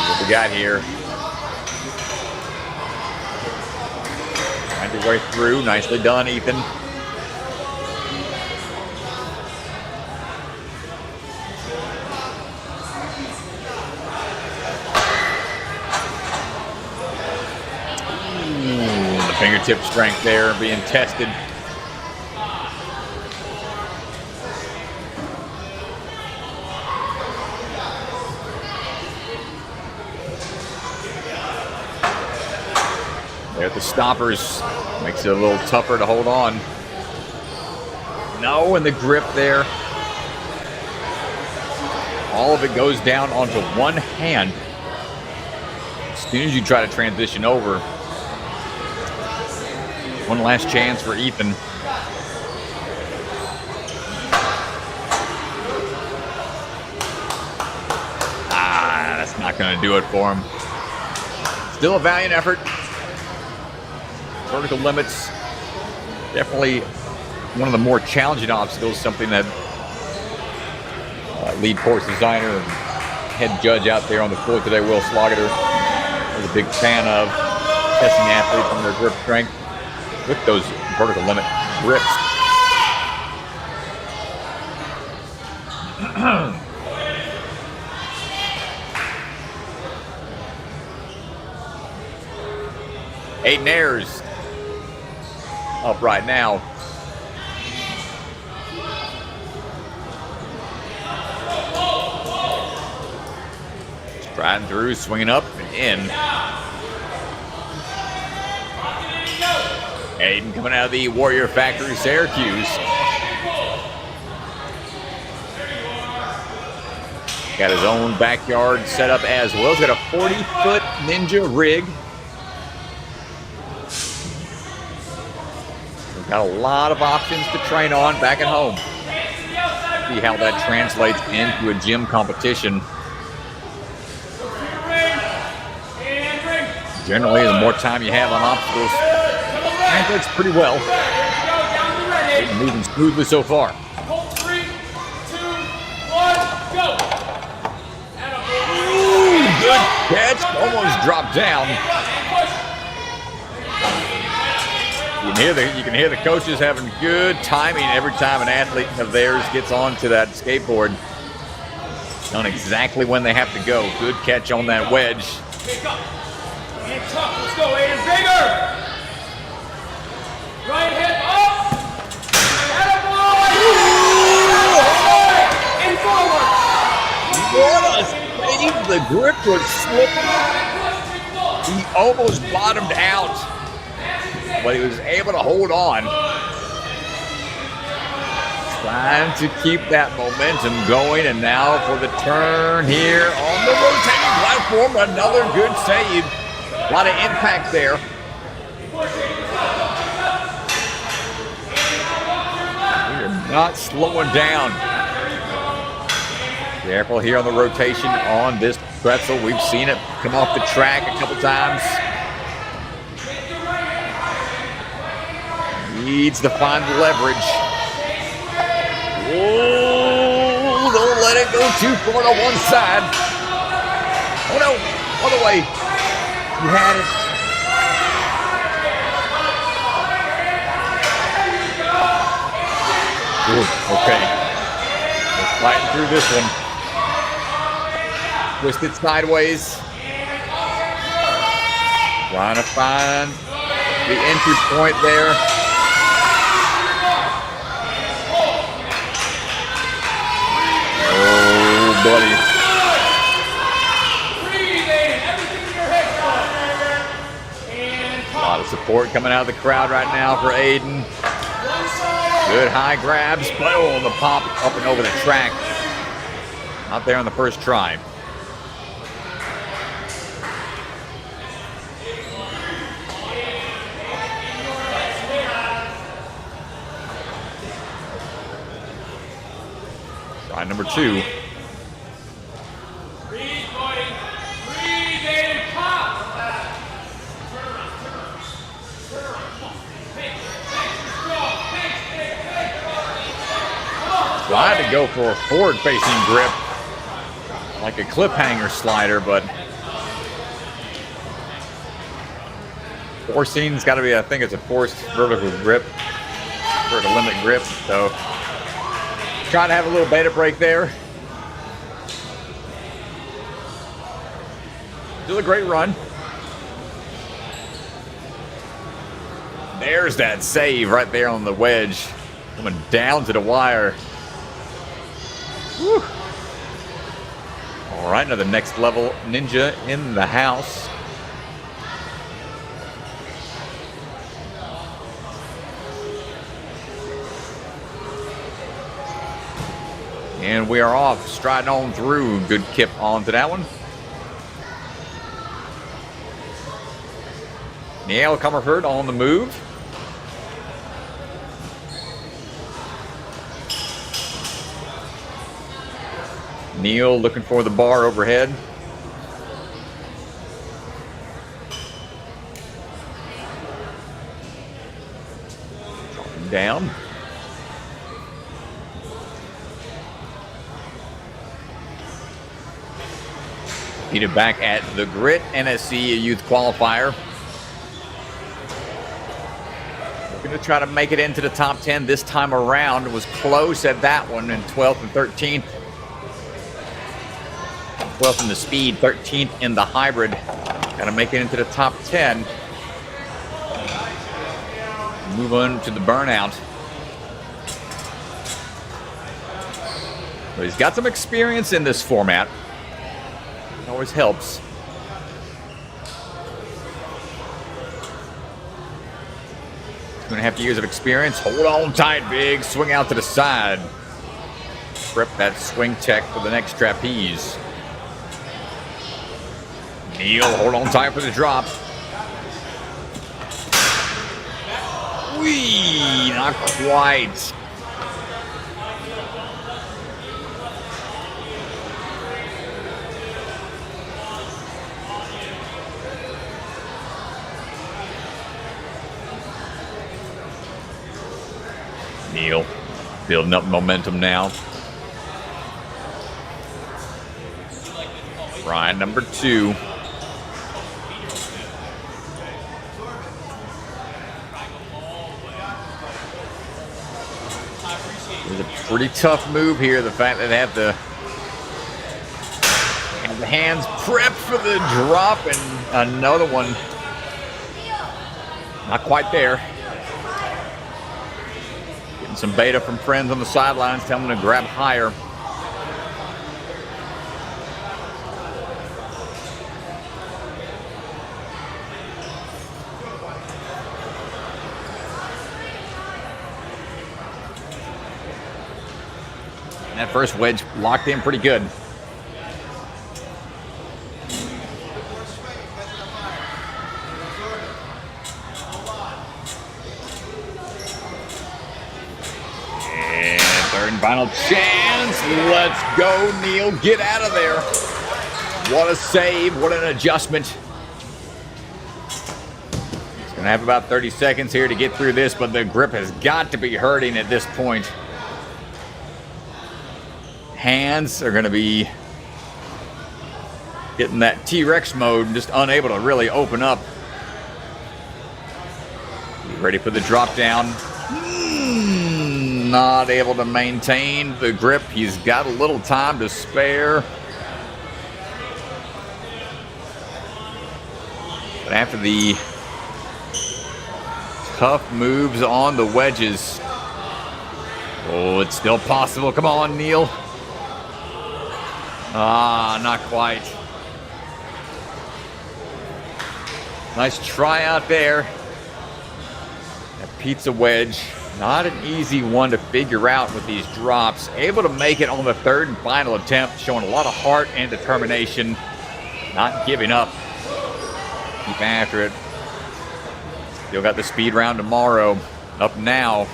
What we got here? Find your way through. Nicely done, Ethan. The fingertip strength there being tested. There at the stoppers. Makes it a little tougher to hold on. No, and the grip there. All of it goes down onto one hand. As soon as you try to transition over. One last chance for Ethan. That's not going to do it for him. Still a valiant effort. Vertical limits, definitely one of the more challenging obstacles, something that lead course designer and head judge out there on the floor today, Will Slaughter, was a big fan of testing athletes on their grip strength with those vertical limit grips. Aiden Ayers up right now. Striding through, swinging up and in. Aiden coming out of the Warrior Factory, Syracuse. Got his own backyard set up as well. He's got a 40-foot ninja rig. Got a lot of options to train on back at home. See how that translates into a gym competition. Generally, the more time you have on obstacles, translates pretty well. It's moving smoothly so far. 3, 2, 1, go! Ooh, good catch. Almost dropped down. You can hear the coaches having good timing every time an athlete of theirs gets onto that skateboard. Knowing exactly when they have to go. Good catch on that wedge. Pick up. And tough. Let's go, Aiden. Bigger. Right hip up. And forward. What a save. The grip was slipping. He almost bottomed out, but he was able to hold on. Trying to keep that momentum going, and now for the turn here on the rotating platform. Another good save. A lot of impact there. We are not slowing down. Careful here on the rotation on this pretzel. We've seen it come off the track a couple times. Needs to find the leverage. Whoa, don't let it go too far to one side. Oh no, other way. You had it. Ooh, okay. We're fighting through this one. Twisted sideways. Trying to find the entry point there. Oh, buddy. A lot of support coming out of the crowd right now for Aiden. Good high grabs, but oh, the pop up and over the track. Out there on the first try. Ride number 2. Tried to go for a forward-facing grip, like a cliffhanger slider, but forcing's got to be, I think it's a forced vertical grip, vertical limit grip. So trying to have a little beta break there. Still a great run. There's that save right there on the wedge, coming down to the wire. Whew. All right, another next level ninja in the house. And we are off, striding on through. Good kip onto that one. Neil Comerford on the move. Neil looking for the bar overhead. Dropping down. Heated back at the Grit NSC Youth Qualifier. Going to try to make it into the top 10 this time around. It was close at that one in 12th and 13th. 12th in the speed, 13th in the hybrid. Got to make it into the top 10. Move on to the burnout. But he's got some experience in this format. It always helps. 2.5 years of experience. Hold on tight, big. Swing out to the side. Prep that swing check for the next trapeze. Neil, hold on tight for the drop. Whee! Not quite. Neil building up momentum now. Ride number 2. It's a pretty tough move here. The fact that they have the hands prepped for the drop, and another one not quite there. Getting some beta from friends on the sidelines, telling them to grab higher. That first wedge locked in pretty good. And third and final chance. Let's go, Neil. Get out of there. What a save. What an adjustment. He's going to have about 30 seconds here to get through this, but the grip has got to be hurting at this point. Hands are going to be getting that T-Rex mode and just unable to really open up. Ready for the drop down. Not able to maintain the grip. He's got a little time to spare. But after the tough moves on the wedges, oh, it's still possible. Come on, Neil. Ah, not quite. Nice try out there. That pizza wedge, not an easy one to figure out with these drops. Able to make it on the third and final attempt, showing a lot of heart and determination. Not giving up. Keep after it. Still got the speed round tomorrow. Up now.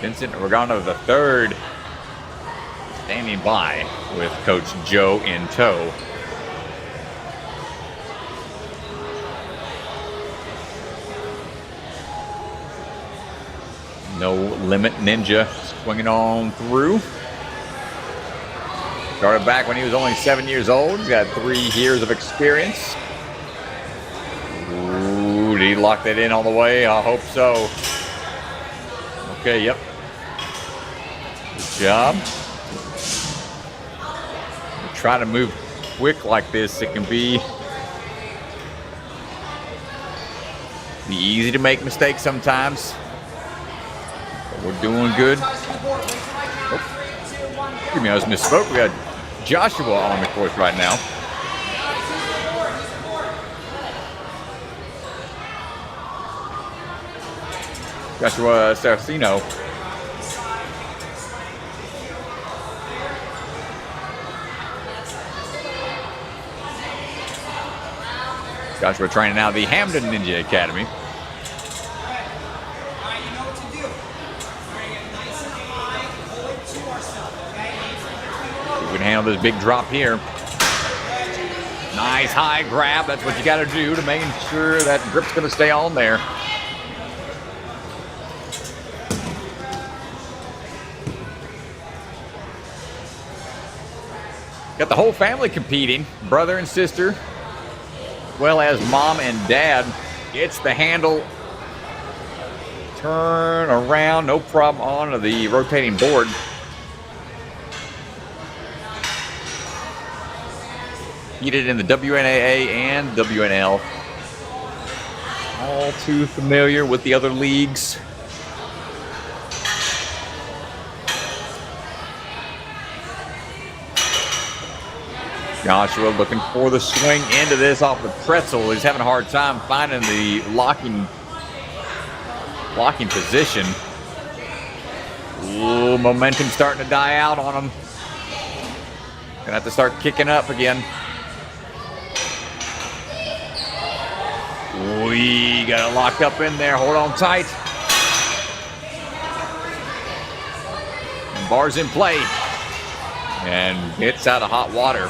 Vincent Ragona III standing by with Coach Joe in tow. No Limit Ninja swinging on through. Started back when he was only 7 years old. He's got 3 years of experience. Ooh, did he lock that in all the way? I hope so. Okay, yep. Good job. We try to move quick like this. It can be easy to make mistakes sometimes. But we're doing good. Oh, excuse me, I was misspoke. We got Joshua on the course right now. Joshua Saracino. Joshua training now at the Hamden Ninja Academy. We can handle this big drop here. Nice high grab. That's what you got to do to make sure that grip's going to stay on there. Got the whole family competing, brother and sister, as well as mom and dad. Gets the handle, turn around, no problem onto the rotating board. Competed in the WNAA and WNL. All too familiar with the other leagues. Joshua looking for the swing into this off the pretzel. He's having a hard time finding the locking position. Ooh, momentum starting to die out on him. Gonna have to start kicking up again. We got it locked up in there. Hold on tight. And bars in play. And gets out of hot water.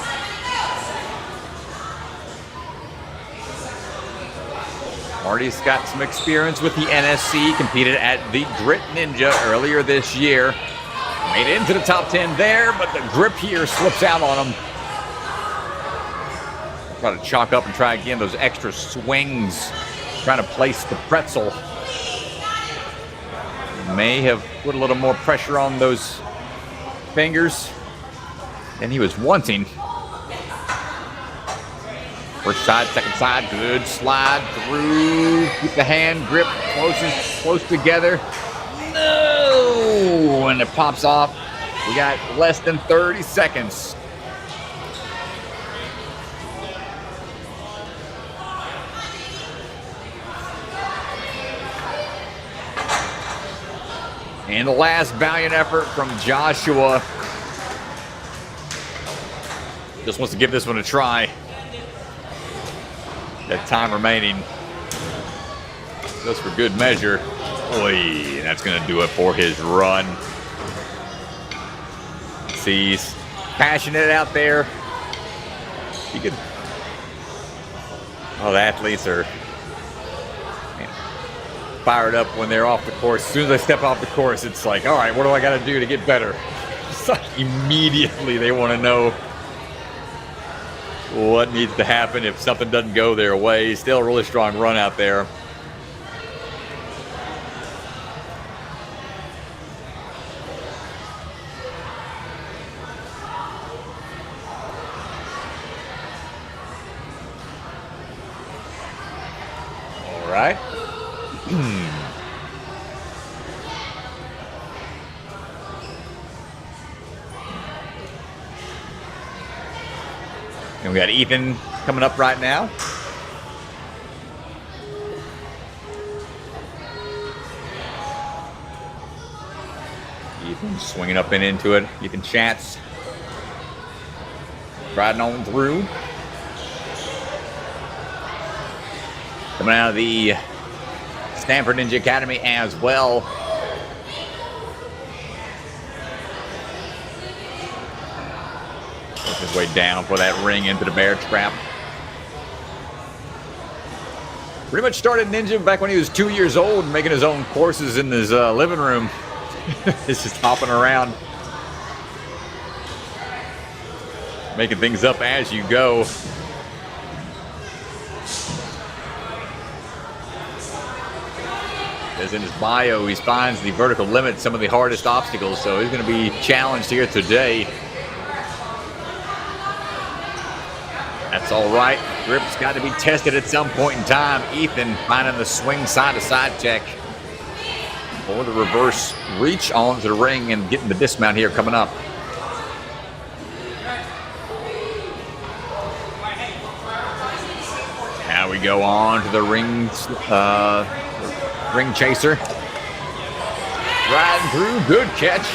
Marty's got some experience with the NSC, competed at the Grit Ninja earlier this year. Made it into the top 10 there, but the grip here slips out on him. Try to chalk up and try again those extra swings, trying to place the pretzel. May have put a little more pressure on those fingers than he was wanting. First side, second side, good slide through. Keep the hand grip close together. No! And it pops off. We got less than 30 seconds. And the last valiant effort from Joshua. Just wants to give this one a try. That time remaining. Just for good measure. Oy, that's going to do it for his run. See, he's passionate out there. He could. Oh, the athletes are fired up when they're off the course. As soon as they step off the course, it's like, all right, what do I got to do to get better? It's like immediately they want to know what needs to happen if something doesn't go their way. Still a really strong run out there. All right. And we got Ethan coming up right now. Ethan swinging up and into it. Ethan Chance riding on through. Coming out of the Stanford Ninja Academy as well. working his way down for that ring into the bear trap. Pretty much started Ninja back when he was 2 years old, making his own courses in his living room. He's just hopping around, making things up as you go. As in his bio, he finds the vertical limit some of the hardest obstacles, so he's going to be challenged here today. That's all right. Grip's got to be tested at some point in time. Ethan finding the swing side-to-side check. Or the reverse reach onto the ring and getting the dismount here coming up. Now we go on to the ring chaser. Riding through, good catch.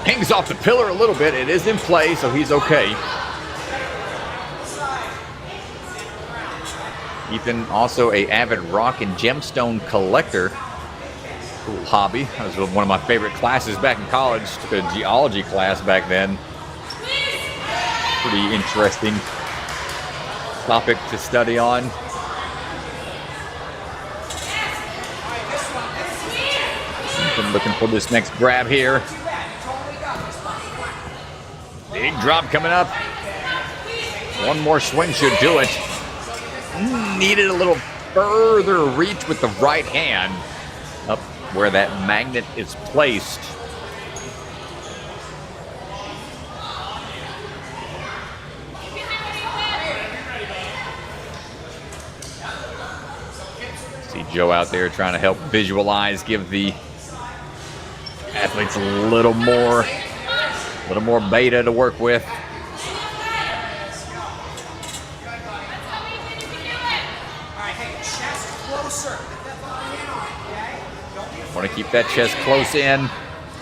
Hangs off the pillar a little bit. It is in play, so he's okay. Ethan, also a avid rock and gemstone collector. Cool hobby. That was one of my favorite classes back in college. Took a geology class back then. Pretty interesting topic to study on. Ethan looking for this next grab here. Big drop coming up. One more swing should do it. Needed a little further reach with the right hand up where that magnet is placed. See Joe out there trying to help visualize, give the athletes a little more beta to work with. Want to keep that chest close in.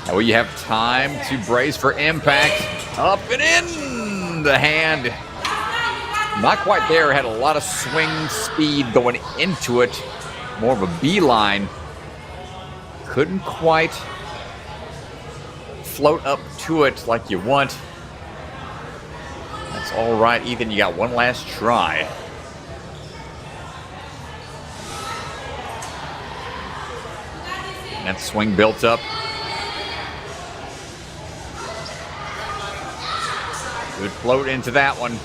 That way you have time to brace for impact. Up and in the hand. Not quite there. Had a lot of swing speed going into it. More of a beeline. Couldn't quite float up to it like you want. That's all right, Ethan. You got one last try. That swing built up. Good float into that one.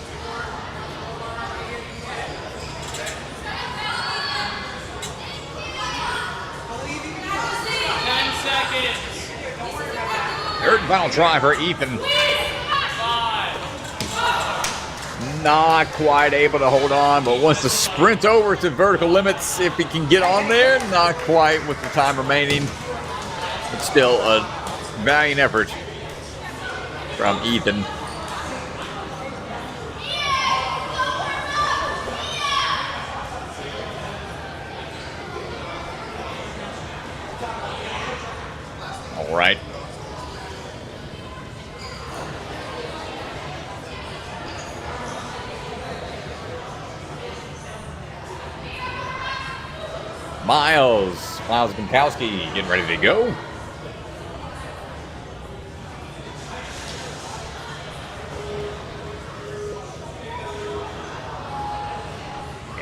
Third and final try for Ethan. Not quite able to hold on, but wants to sprint over to vertical limits if he can get on there. Not quite with the time remaining, but still a valiant effort from Ethan. All right. Miles Binkowski getting ready to go.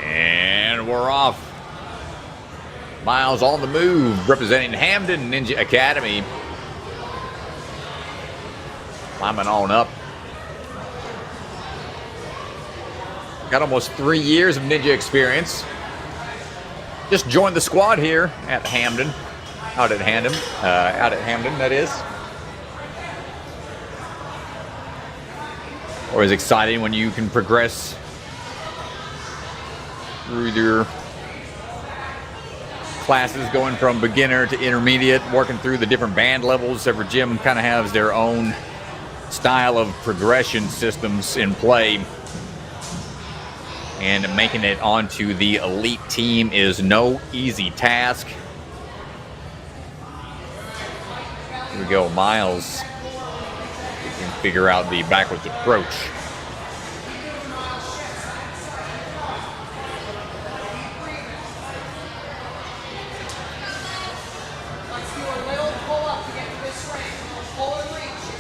And we're off. Miles on the move, representing Hamden Ninja Academy. Climbing on up. Got almost 3 years of ninja experience. Just joined the squad here at Hamden. Out at Hamden, that is. Always exciting when you can progress through your classes, going from beginner to intermediate, working through the different band levels. Every gym kind of has their own style of progression systems in play. And making it onto the elite team is no easy task. Here we go, Miles. We can figure out the backwards approach.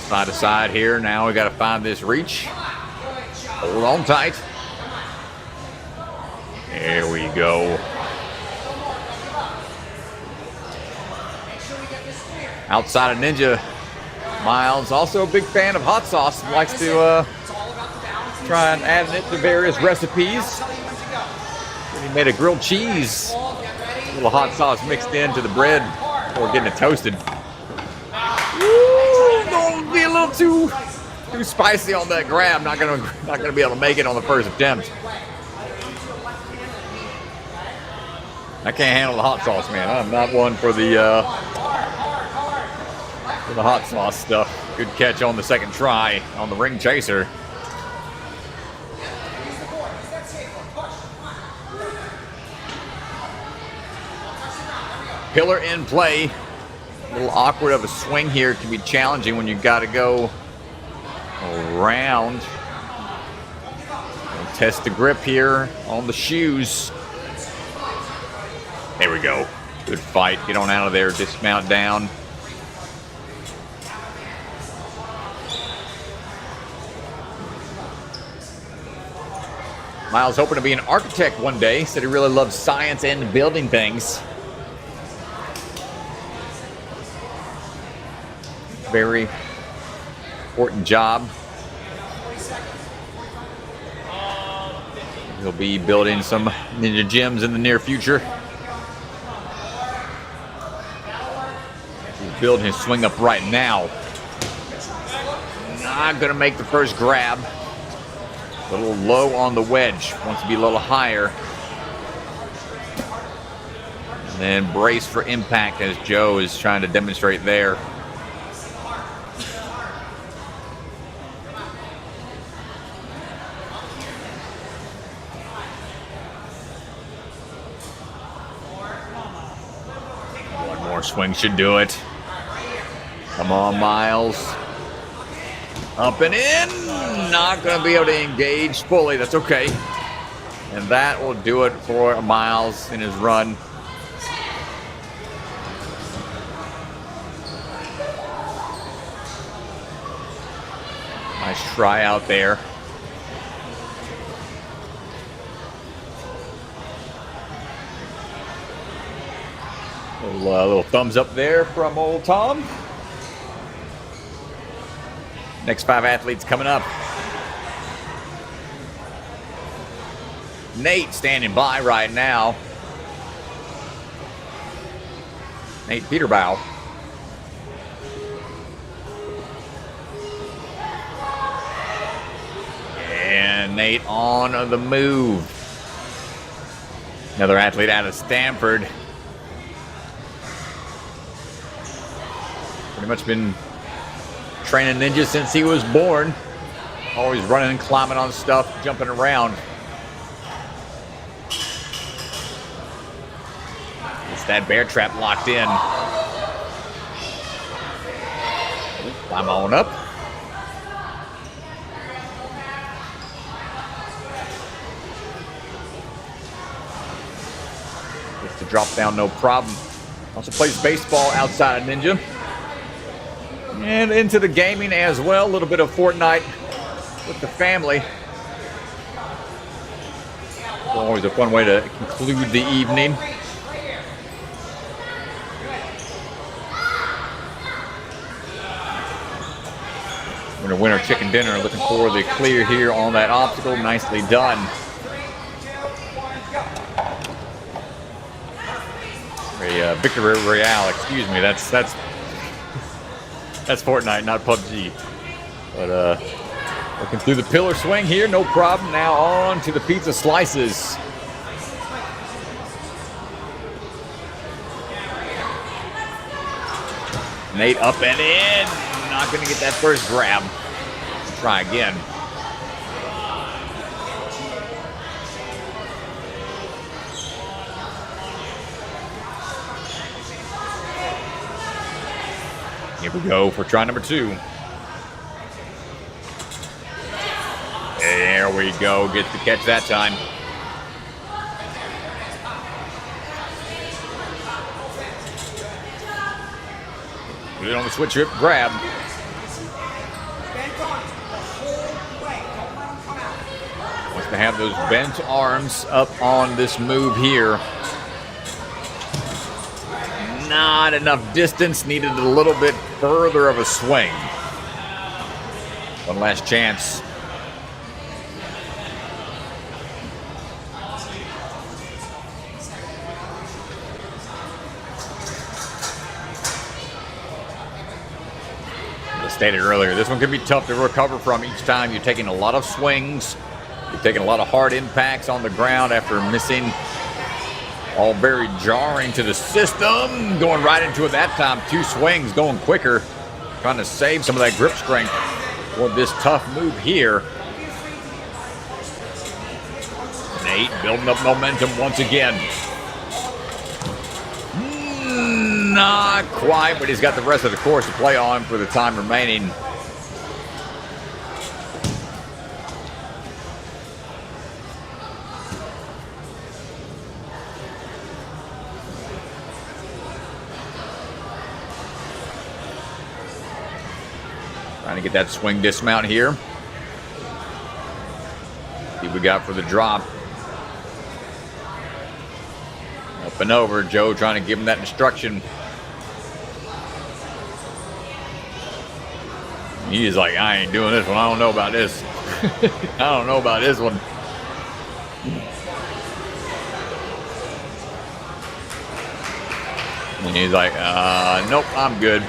Side to side here. Now we got to find this reach. Hold on tight. There we go. Outside of Ninja, Miles, also a big fan of hot sauce. Likes to try and add it to various recipes. He made a grilled cheese. A little hot sauce mixed into the bread before getting it toasted. Ooh, don't be a little too spicy on that grab. Not gonna be able to make it on the first attempt. I can't handle the hot sauce, man. I'm not one for the hot sauce stuff. Good catch on the second try on the ring chaser. Pillar in play. A little awkward of a swing here. Can be challenging when you've got to go around. And test the grip here on the shoes. There we go. Good fight. Get on out of there. Dismount down. Miles hoping to be an architect one day. Said he really loves science and building things. Very important job. He'll be building some ninja gyms in the near future. He's building his swing up right now. Not gonna make the first grab. A little low on the wedge. Wants to be a little higher. And then brace for impact as Joe is trying to demonstrate there. One more swing should do it. Come on, Miles. Up and in. Not going to be able to engage fully. That's okay. And that will do it for Miles in his run. Nice try out there. Little thumbs up there from old Tom. Next 5 athletes coming up. Nate standing by right now. Nate Peterbow. And Nate on the move. Another athlete out of Stanford. Pretty much been training ninja since he was born. Always running and climbing on stuff, jumping around. It's that bear trap locked in. Climb on up. Gets to drop down, no problem. Also plays baseball outside of ninja. And into the gaming as well. A little bit of Fortnite with the family. Always a fun way to conclude the evening. Winner chicken dinner. Looking for the clear here on that obstacle. Nicely done. Victory Royale, excuse me. That's Fortnite, not PUBG. But looking through the pillar swing here, no problem. Now on to the pizza slices. Nate up and in. Not going to get that first grab. Try again. Here we go for try number 2. There we go. Gets the catch that time. Good on the switch grip grab. Has to have those bent arms up on this move here. Not enough distance, needed a little bit further of a swing. One last chance. As I stated earlier, this one could be tough to recover from each time. You're taking a lot of swings. You're taking a lot of hard impacts on the ground after missing. All very jarring to the system. Going right into it that time. 2 swings, going quicker. Trying to save some of that grip strength for this tough move here. Nate building up momentum once again. Not quite, but he's got the rest of the course to play on for the time remaining. Trying to get that swing dismount here. See what we got for the drop. Up and over. Joe trying to give him that instruction. He's like, I ain't doing this one. I don't know about this. I don't know about this one. And he's like, nope, I'm good.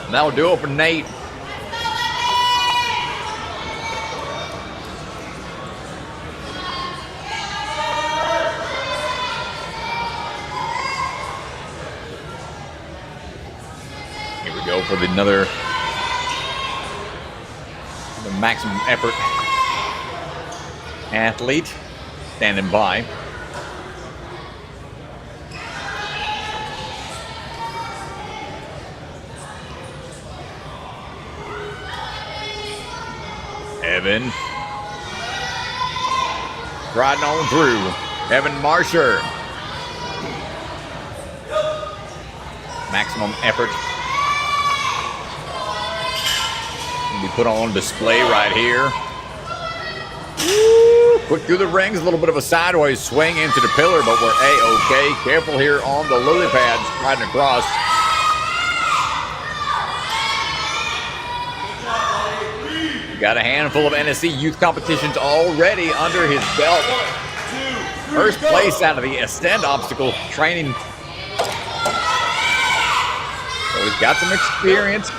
And that'll do it for Nate. Here we go for another the maximum effort athlete standing by. Evan riding on through. Evan Marsher. Maximum effort. Be put on display right here. Woo! Quick through the rings, a little bit of a sideways swing into the pillar, but we're A-OK. Careful here on the lily pads, riding across. Got a handful of NSC youth competitions already under his belt. First place out of the Ascend obstacle training. So he's got some experience.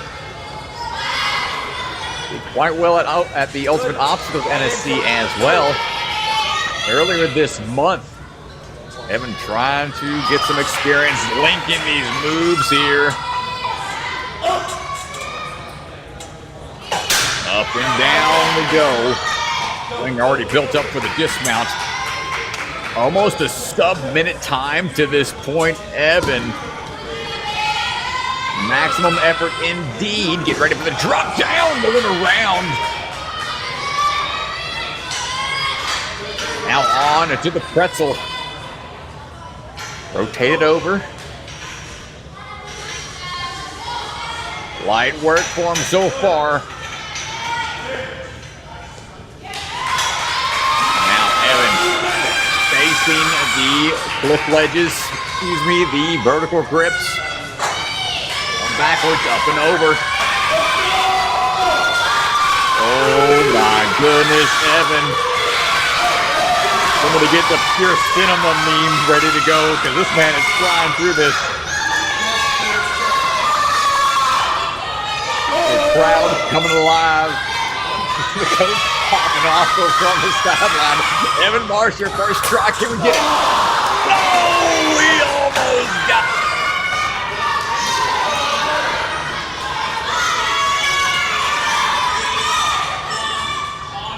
Did quite well at the Ultimate Obstacles NSC as well. Earlier this month, Evan trying to get some experience linking these moves here. Up and down we go. Swing already built up for the dismount. Almost a sub-minute time to this point. Evan. Maximum effort indeed. Get ready for the drop down. Moving around. Now on to the pretzel. Rotate it over. Light work for him so far. Facing the cliff ledges, the vertical grips. Going backwards, up and over. Oh my goodness, Evan. Somebody get the pure cinema memes ready to go, because this man is flying through this. The crowd coming alive. The coach popping also from the sideline. Evan Marsher, first try. Can we get it? Oh, we almost got it.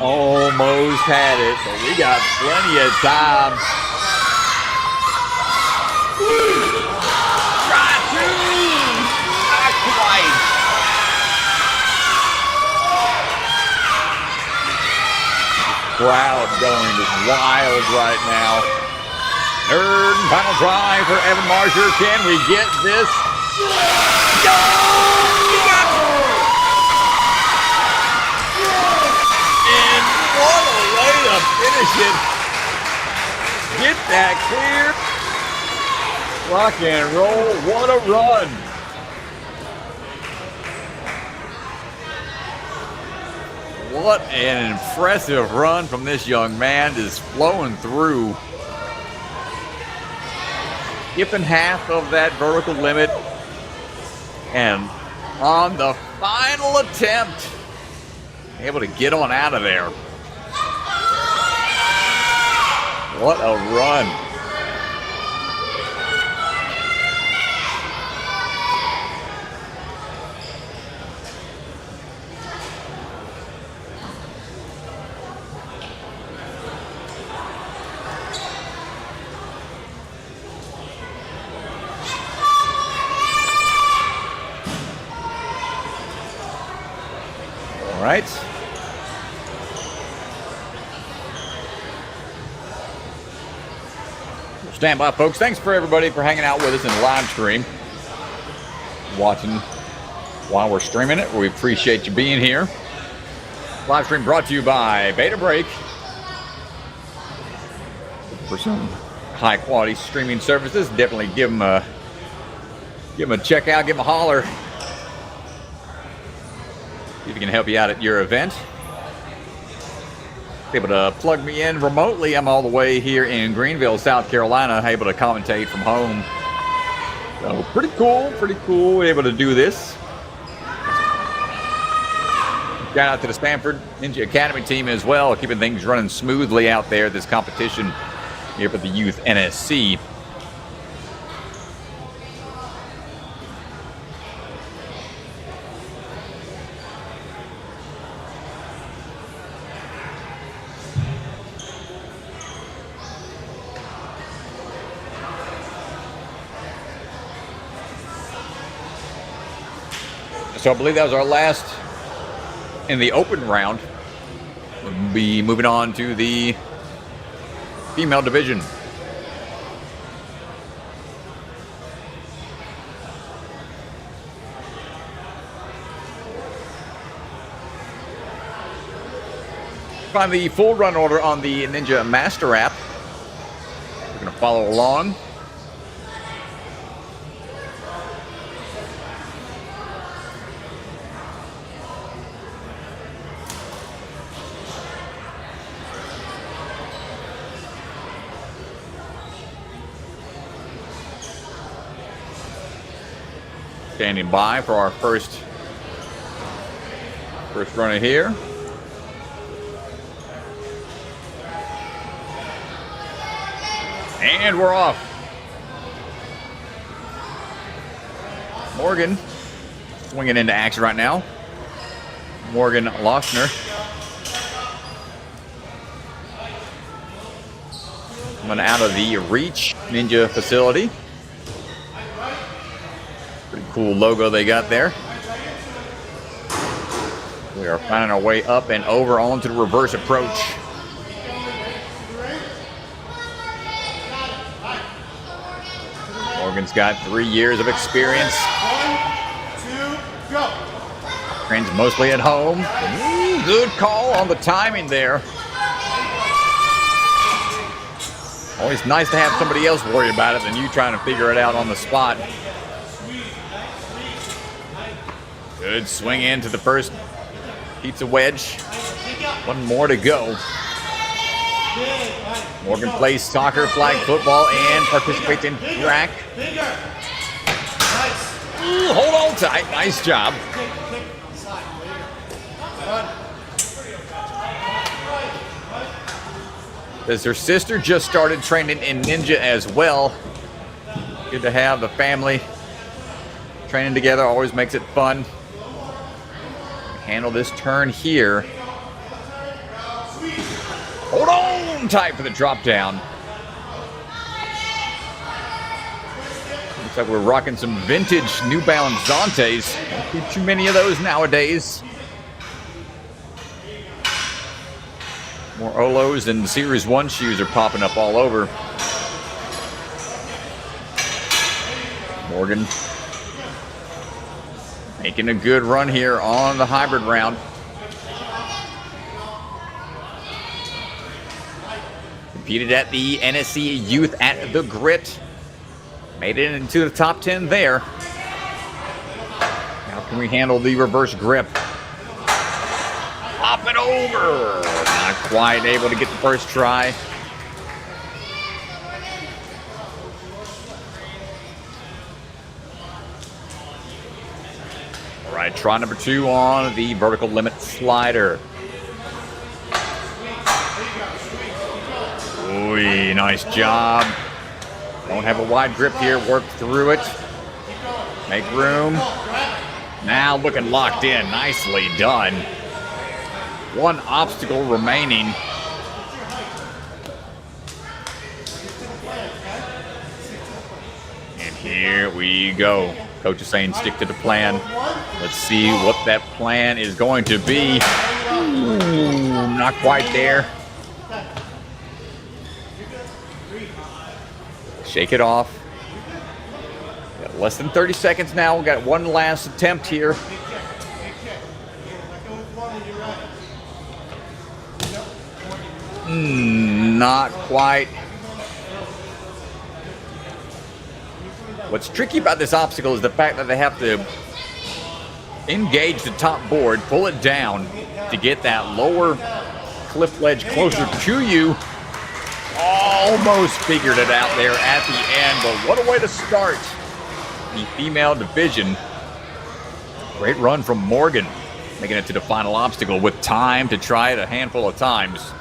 Almost had it, but we got plenty of time. Try two. Not quite. Crowd going just wild right now. Third and final try for Evan Marsher. Can we get this? finish it. Get that clear. Rock and roll. What a run. What an impressive run from this young man, just flowing through. Skipping half of that vertical limit. And on the final attempt, able to get on out of there. What a run. All right. Stand by, folks. Thanks for everybody for hanging out with us in the live stream. Watching while we're streaming it. We appreciate you being here. Live stream brought to you by Beta Break. For some high quality streaming services, definitely give them a check out, give them a holler. See if we can help you out at your event. Able to plug me in remotely. I'm all the way here in Greenville, South Carolina, able to commentate from home. So pretty cool, able to do this. Shout out to the Stanford Ninja Academy team as well, keeping things running smoothly out there at this competition here for the Youth NSC. So I believe that was our last in the open round. We'll be moving on to the female division. Find the full run order on the Ninja Master app. We're going to follow along. Standing by for our first runner here. And we're off. Morgan swinging into action right now. Morgan Lochner. Coming out of the Reach Ninja facility. Pretty cool logo they got there. We are finding our way up and over onto the reverse approach. Morgan's got 3 years of experience. 1, 2, go. Trains mostly at home. Ooh, good call on the timing there. Always nice to have somebody else worry about it than you trying to figure it out on the spot. Good swing into the first pizza wedge. One more to go. Morgan plays soccer, flag football, and participates in track. Ooh, hold on tight. Nice job. As her sister just started training in Ninja as well. Good to have the family training together. Always makes it fun. Handle this turn here. Hold on tight for the drop down. Looks like we're rocking some vintage New Balance Zantes. Don't see too many of those nowadays. More Olos and Series 1 shoes are popping up all over. Morgan making a good run here on the hybrid round. competed at the NSC Youth at the Grit. Made it into the top 10 there. How can we handle the reverse grip? Pop it over. Not quite able to get the first try. All right, try number 2 on the vertical limit slider. Ooh, nice job. Don't have a wide grip here. Work through it. Make room. Now looking locked in. Nicely done. One obstacle remaining. And here we go. Coach is saying stick to the plan. Let's see what that plan is going to be. Ooh, not quite there. Shake it off. Got less than 30 seconds now. We've got one last attempt here. Not quite. What's tricky about this obstacle is the fact that they have to engage the top board, pull it down to get that lower cliff ledge closer to you. Almost figured it out there at the end, but what a way to start the female division. Great run from Morgan, making it to the final obstacle with time to try it a handful of times.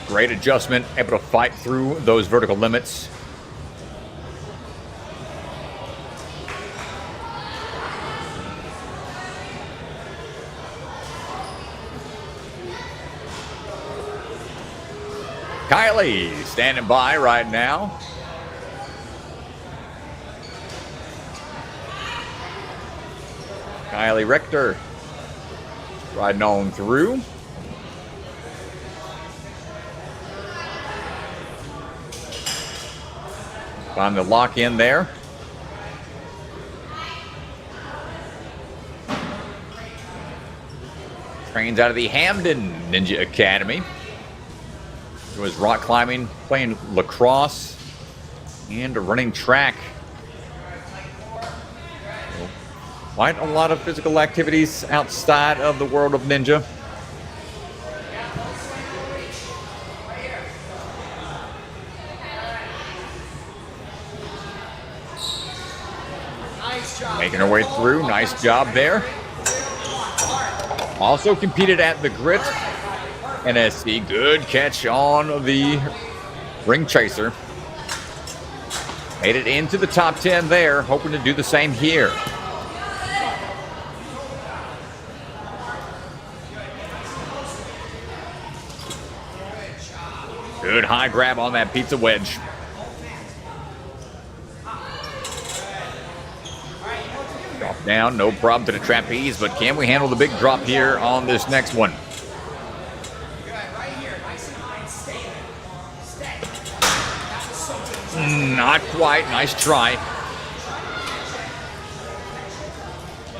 Great adjustment, able to fight through those vertical limits. Kylie standing by right now. Kylie Rector riding on through. Find the lock in there. Trains out of the Hamden Ninja Academy. It was rock climbing, playing lacrosse, and running track. So, quite a lot of physical activities outside of the world of ninja. Making her way through. Nice job there. Also competed at the Grit NSC. Good catch on the ring chaser. Made it into the top 10 there. Hoping to do the same here. Good high grab on that pizza wedge. Drop down, no problem to the trapeze, but can we handle the big drop here on this next one? Not quite. Nice try.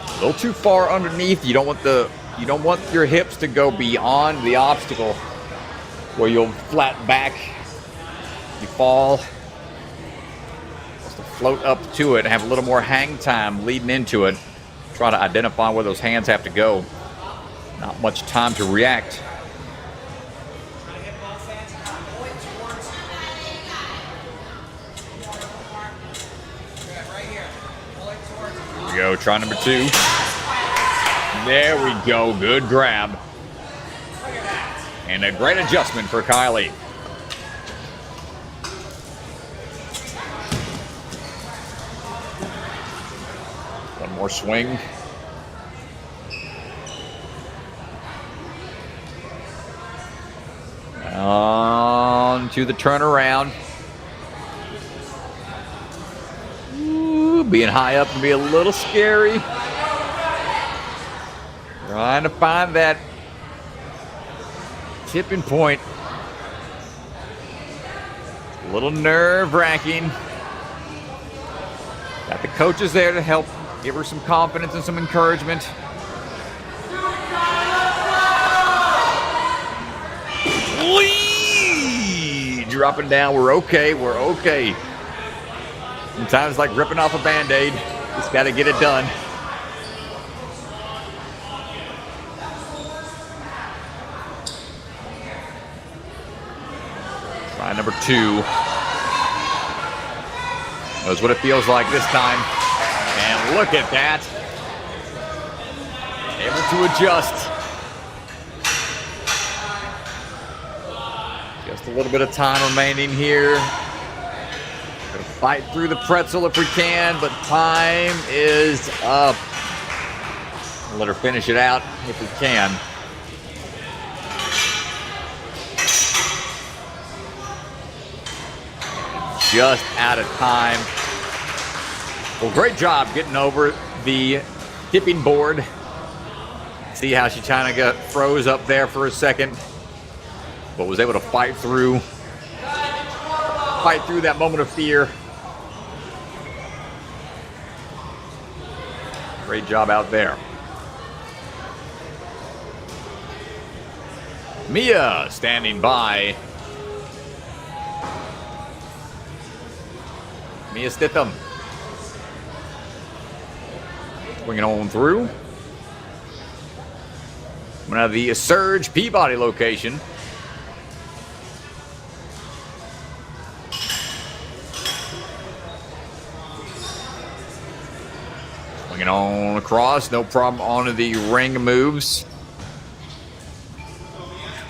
A little too far underneath. You don't want your hips to go beyond the obstacle where you'll flat back. You fall. Just to float up to it, have a little more hang time leading into it. Try to identify where those hands have to go. Not much time to react. Go, try number 2. There we go, good grab. And a great adjustment for Kylie. One more swing. On to the turnaround. Being high up can be a little scary. Trying to find that tipping point. A little nerve-wracking. Got the coaches there to help give her some confidence and some encouragement. Lee! Dropping down. We're okay. We're okay. Sometimes it's like ripping off a Band-Aid. Just got to get it done. Try number 2. Knows what it feels like this time. And look at that. Able to adjust. Just a little bit of time remaining here. Gonna fight through the pretzel if we can, but time is up. Let her finish it out if we can. Just out of time. Well, great job getting over the tipping board. See how she kind of got froze up there for a second, but was able to fight through that moment of fear. Great job out there. Mia standing by. Mia Stitham. Swinging on through. Coming out of the Surge Peabody location. Swinging on across, no problem onto the ring moves.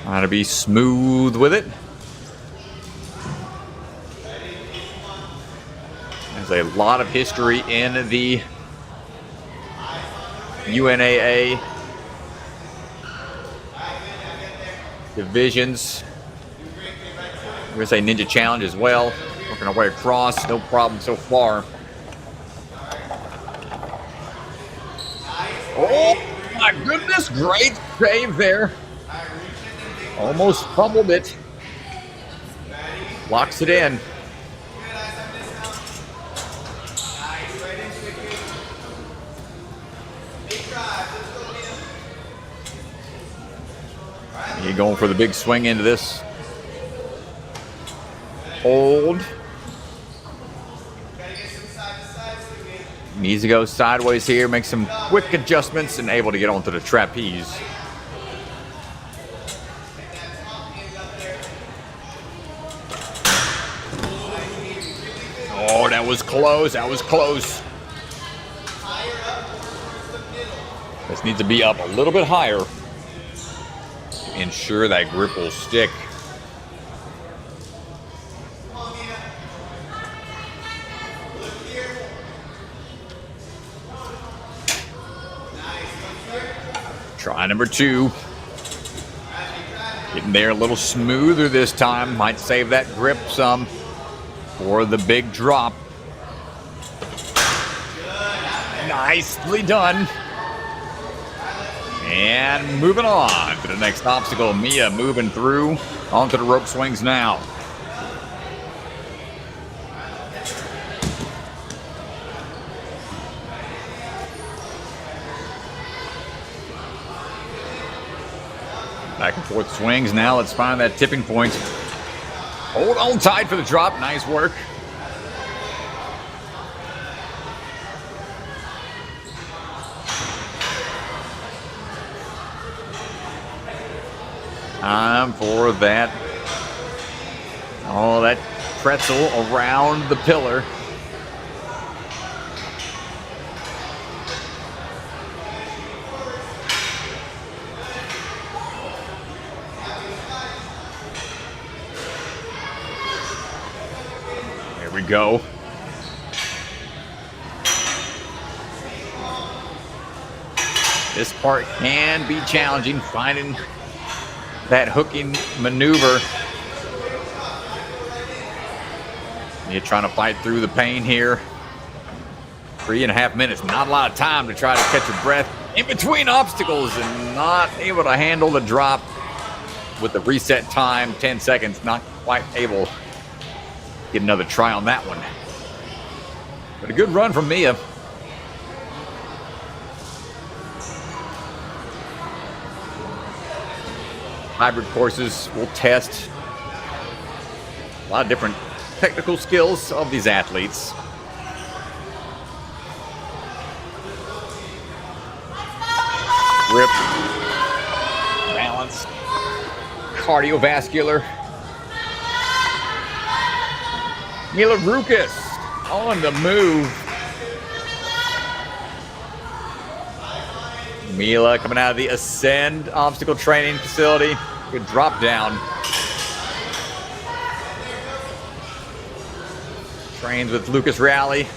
Trying to be smooth with it. There's a lot of history in the UNAA divisions. We're going to say Ninja Challenge as well. Working our way across, no problem so far. Oh my goodness, great save there. Almost fumbled it. Locks it in. He going for the big swing into this. Hold. Needs to go sideways here, make some quick adjustments, and able to get onto the trapeze. Oh, that was close. That was close. This needs to be up a little bit higher to ensure that grip will stick. Try number 2. Getting there a little smoother this time. Might save that grip some for the big drop. Nicely done. And moving on to the next obstacle. Mia moving through onto the rope swings now. Back and forth swings. Now let's find that tipping point. Hold on tight for the drop. Nice work. Time for that. Oh, that pretzel around the pillar. There we go. This part can be challenging, finding that hooking maneuver. You're trying to fight through the pain here. 3.5 minutes, not a lot of time to try to catch your breath in between obstacles, and not able to handle the drop with the reset time, 10 seconds, not quite able to get another try on that one. But a good run from Mia. hybrid courses will test a lot of different technical skills of these athletes. Grip, balance, cardiovascular. Mila Roukous on the move. Mila coming out of the Ascend obstacle training facility. Good drop down. Trains with Lucas Rowley.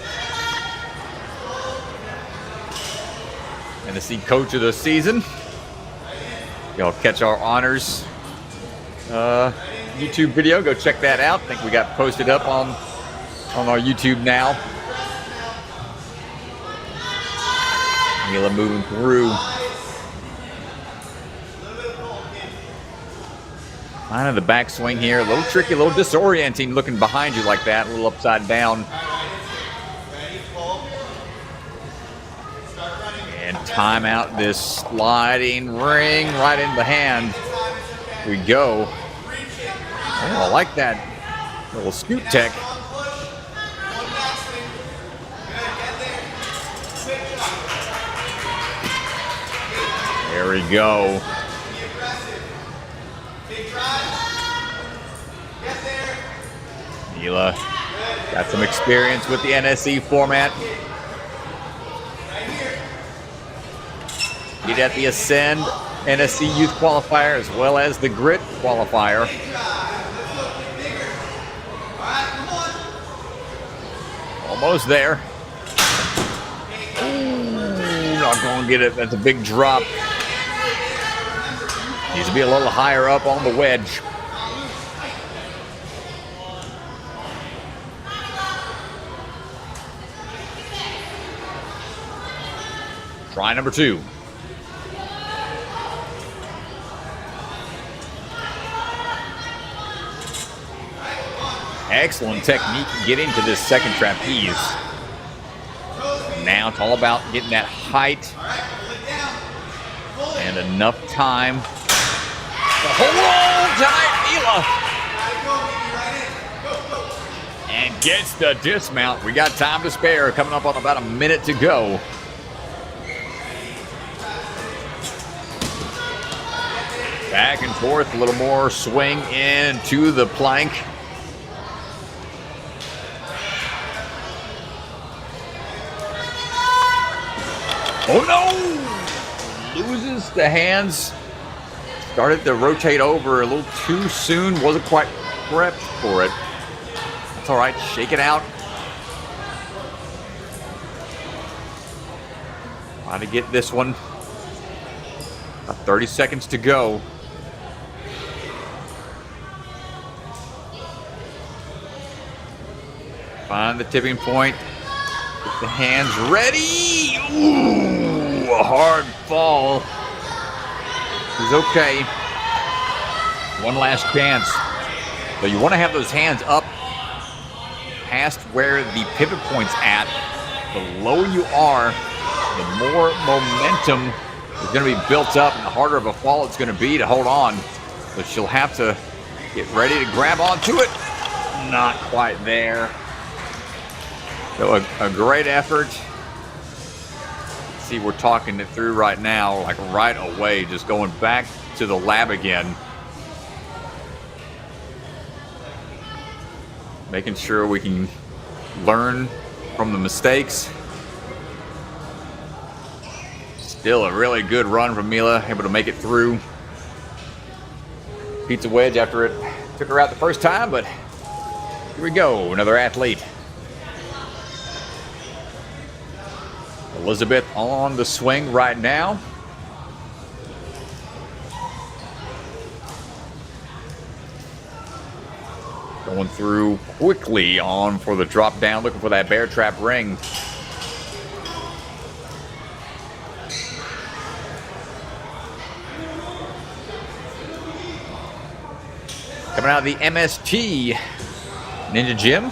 NSC Coach of the Season. Y'all catch our honors YouTube video. Go check that out. I think we got posted up on our YouTube now. Mila moving through. Kind of the backswing here. A little tricky, a little disorienting looking behind you like that. A little upside down. And time out this sliding ring right in the hand. Here we go. Oh, I like that little scoot tech. There we go. Mila got some experience with the NSC format. Did at the Ascend NSC Youth Qualifier as well as the Grit Qualifier. Almost there. Ooh, not going to get it. That's a big drop. Needs to be a little higher up on the wedge. Try number 2. Excellent technique getting to this second trapeze. Now it's all about getting that height and enough time to hold on tight, Mila. And gets the dismount. We got time to spare, coming up on about a minute to go. Back and forth, a little more swing into the plank. Oh no! Loses the hands. Started to rotate over a little too soon. Wasn't quite prepped for it. That's all right. Shake it out. Try to get this one. About 30 seconds to go. Find the tipping point. Get the hands ready. Ooh, a hard fall. He's okay. One last chance. So you want to have those hands up past where the pivot point's at. The lower you are, the more momentum is going to be built up and the harder of a fall it's going to be to hold on. So she'll have to get ready to grab onto it. Not quite there. So a great effort. See, we're talking it through right now, like right away, just going back to the lab again. Making sure we can learn from the mistakes. Still a really good run from Mila, able to make it through. Pizza wedge after it took her out the first time, but here we go, another athlete. Elisabeth on the swing right now. Going through quickly on for the drop down, looking for that bear trap ring. Coming out of the MST Ninja Gym.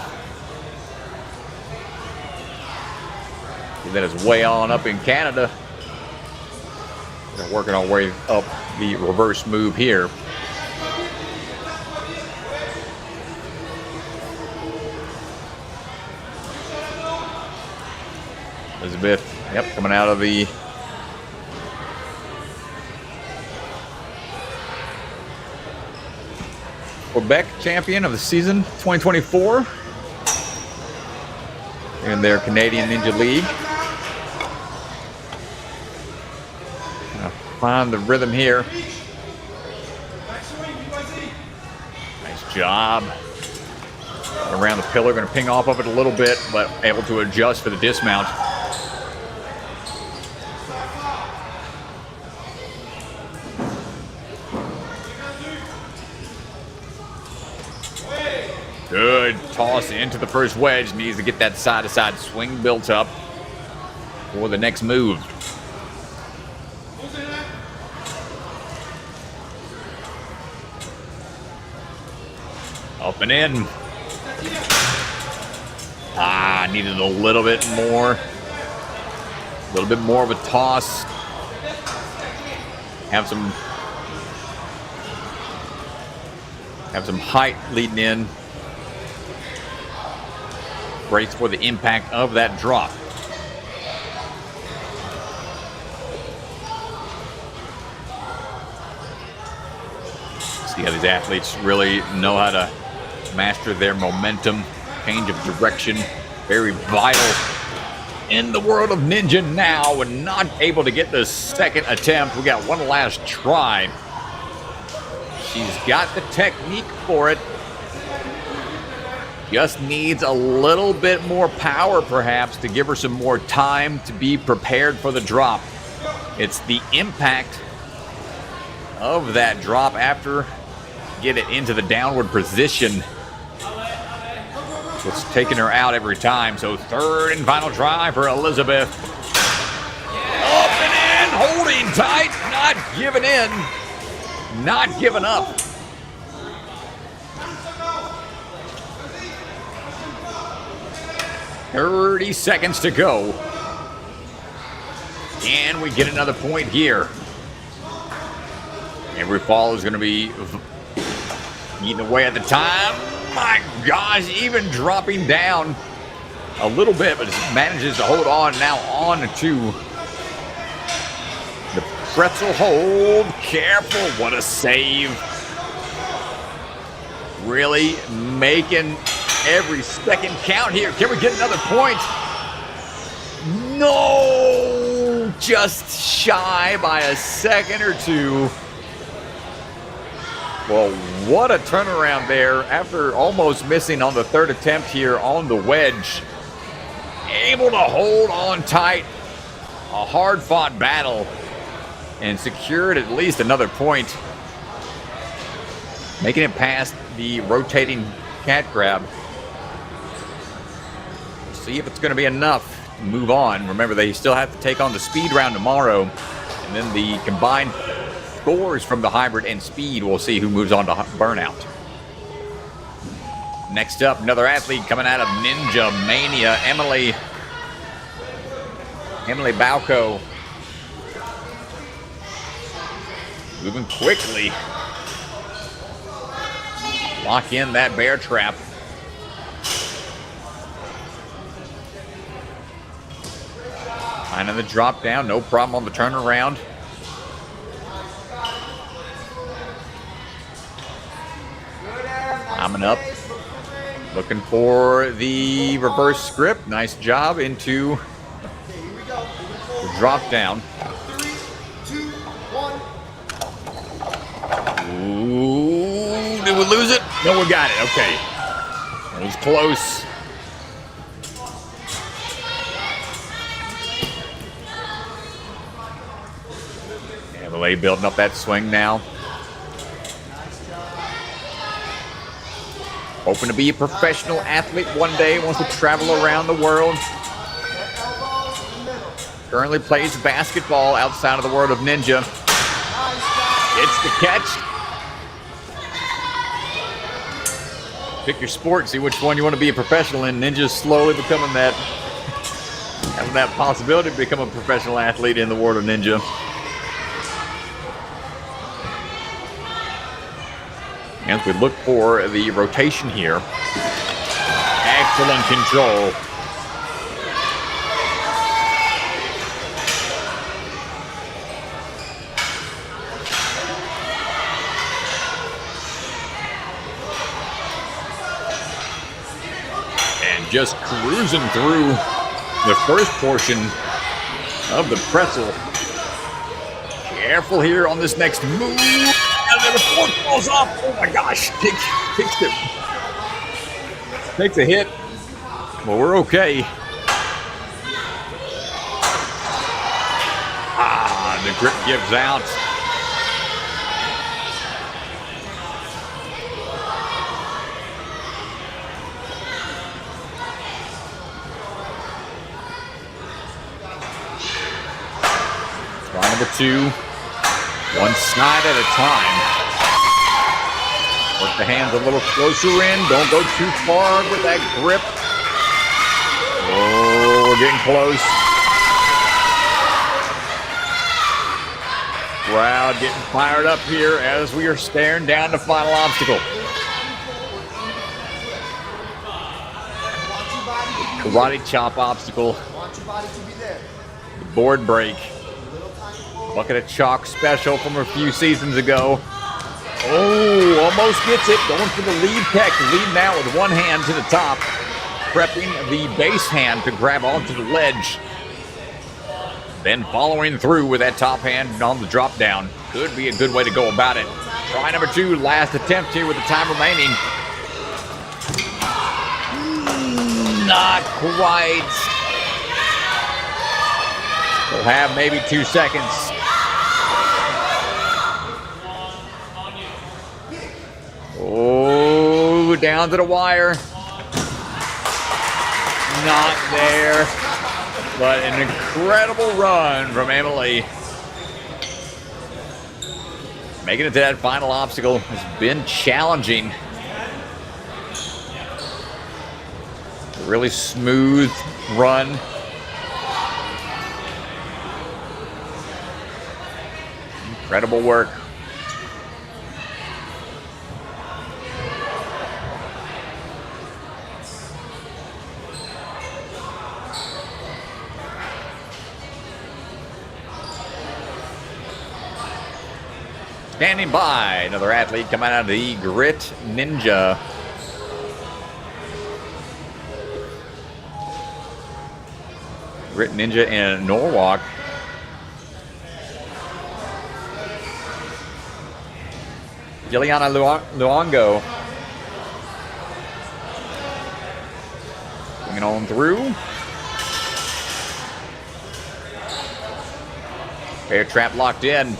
That is way on up in Canada. We're working our way up the reverse move here. Elisabeth, yep, coming out of the Quebec champion of the season 2024 in their Canadian Ninja League. Find the rhythm here. Nice job. Around the pillar, going to ping off of it a little bit, but able to adjust for the dismount. Good toss into the first wedge. Needs to get that side-to-side swing built up for the next move. Up and in. Needed a little bit more. A little bit more of a toss. Have some height leading in. Brace for the impact of that drop. See how these athletes really know how to master their momentum, change of direction. Very vital in the world of ninja now, and not able to get the second attempt. We got one last try. She's got the technique for it. Just needs a little bit more power, perhaps, to give her some more time to be prepared for the drop. It's the impact of that drop after get it into the downward position. It's taking her out every time. So third and final try for Elisabeth. Up and in, holding tight, not giving in, not giving up. "30 seconds to go. Can we get another point here?" Every fall is going to be eating away at the time. My gosh, even dropping down a little bit, but manages to hold on now on to the pretzel hold. Careful, what a save. Really making every second count here. Can we get another point? No, just shy by a second or two. Well, what a turnaround there after almost missing on the third attempt here on the wedge. Able to hold on tight. A hard-fought battle and secured at least another point. Making it past the rotating cat grab. See if it's going to be enough to move on. Remember, they still have to take on the speed round tomorrow. And then the combined scores from the hybrid and speed, we'll see who moves on to burnout. Next up, another athlete coming out of Ninja Mania, Emily Bauco. Moving quickly. Lock in that bear trap. Finding the drop down, no problem on the turnaround. Climbing up, looking for the reverse script. Nice job into the drop down. 3, 2, 1. Ooh, did we lose it? No, we got it. Okay. It was close. Evelyn building up that swing now. Hoping to be a professional athlete one day, wants to travel around the world. Currently plays basketball outside of the world of ninja. It's the catch. Pick your sport, see which one you want to be a professional in. Ninja's slowly becoming that, having that possibility to become a professional athlete in the world of ninja. As we look for the rotation here. Excellent control. And just cruising through the first portion of the pretzel. Careful here on this next move. And then the fork falls off. Oh my gosh. Takes a hit. Well, we're okay. The grip gives out. Try number 2. One side at a time. Work the hands a little closer in. Don't go too far with that grip. Oh, we're getting close. Crowd getting fired up here as we are staring down the final obstacle. Karate chop obstacle. The board break. Bucket of chalk special from a few seasons ago. Oh, almost gets it. Going for the lead catch. Lead now with one hand to the top. Prepping the base hand to grab onto the ledge. Then following through with that top hand on the drop down. Could be a good way to go about it. Try number 2. Last attempt here with the time remaining. Not quite. We'll have maybe 2 seconds. Oh, down to the wire. Not there. But an incredible run from Emily. Making it to that final obstacle has been challenging. A really smooth run. Incredible work. Standing by, another athlete coming out of the Grit Ninja. Grit Ninja in Norwalk. Giuliana Luongo. Bringing on through. Bear trap locked in.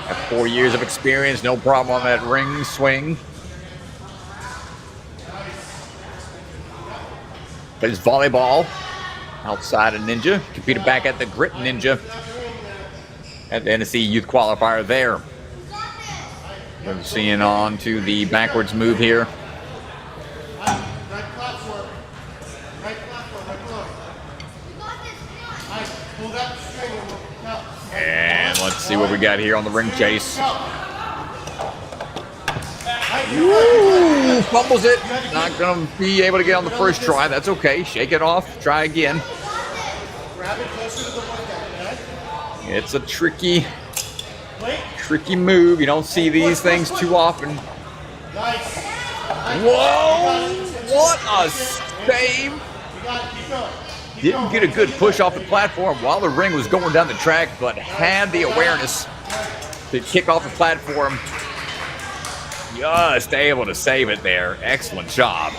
Got 4 years of experience, no problem on that ring swing. Plays volleyball outside of Ninja. Competed back at the Grit Ninja at the NSC Youth Qualifier there. We're seeing on to the backwards move here. And let's see what we got here on the ring chase. Ooh, fumbles it. Not going to be able to get on the first try. That's okay. Shake it off. Try again. It's a tricky move. You don't see these things too often. Whoa! What a save! Didn't get a good push off the platform while the ring was going down the track, but had the awareness to kick off the platform. Just able to save it there. Excellent job.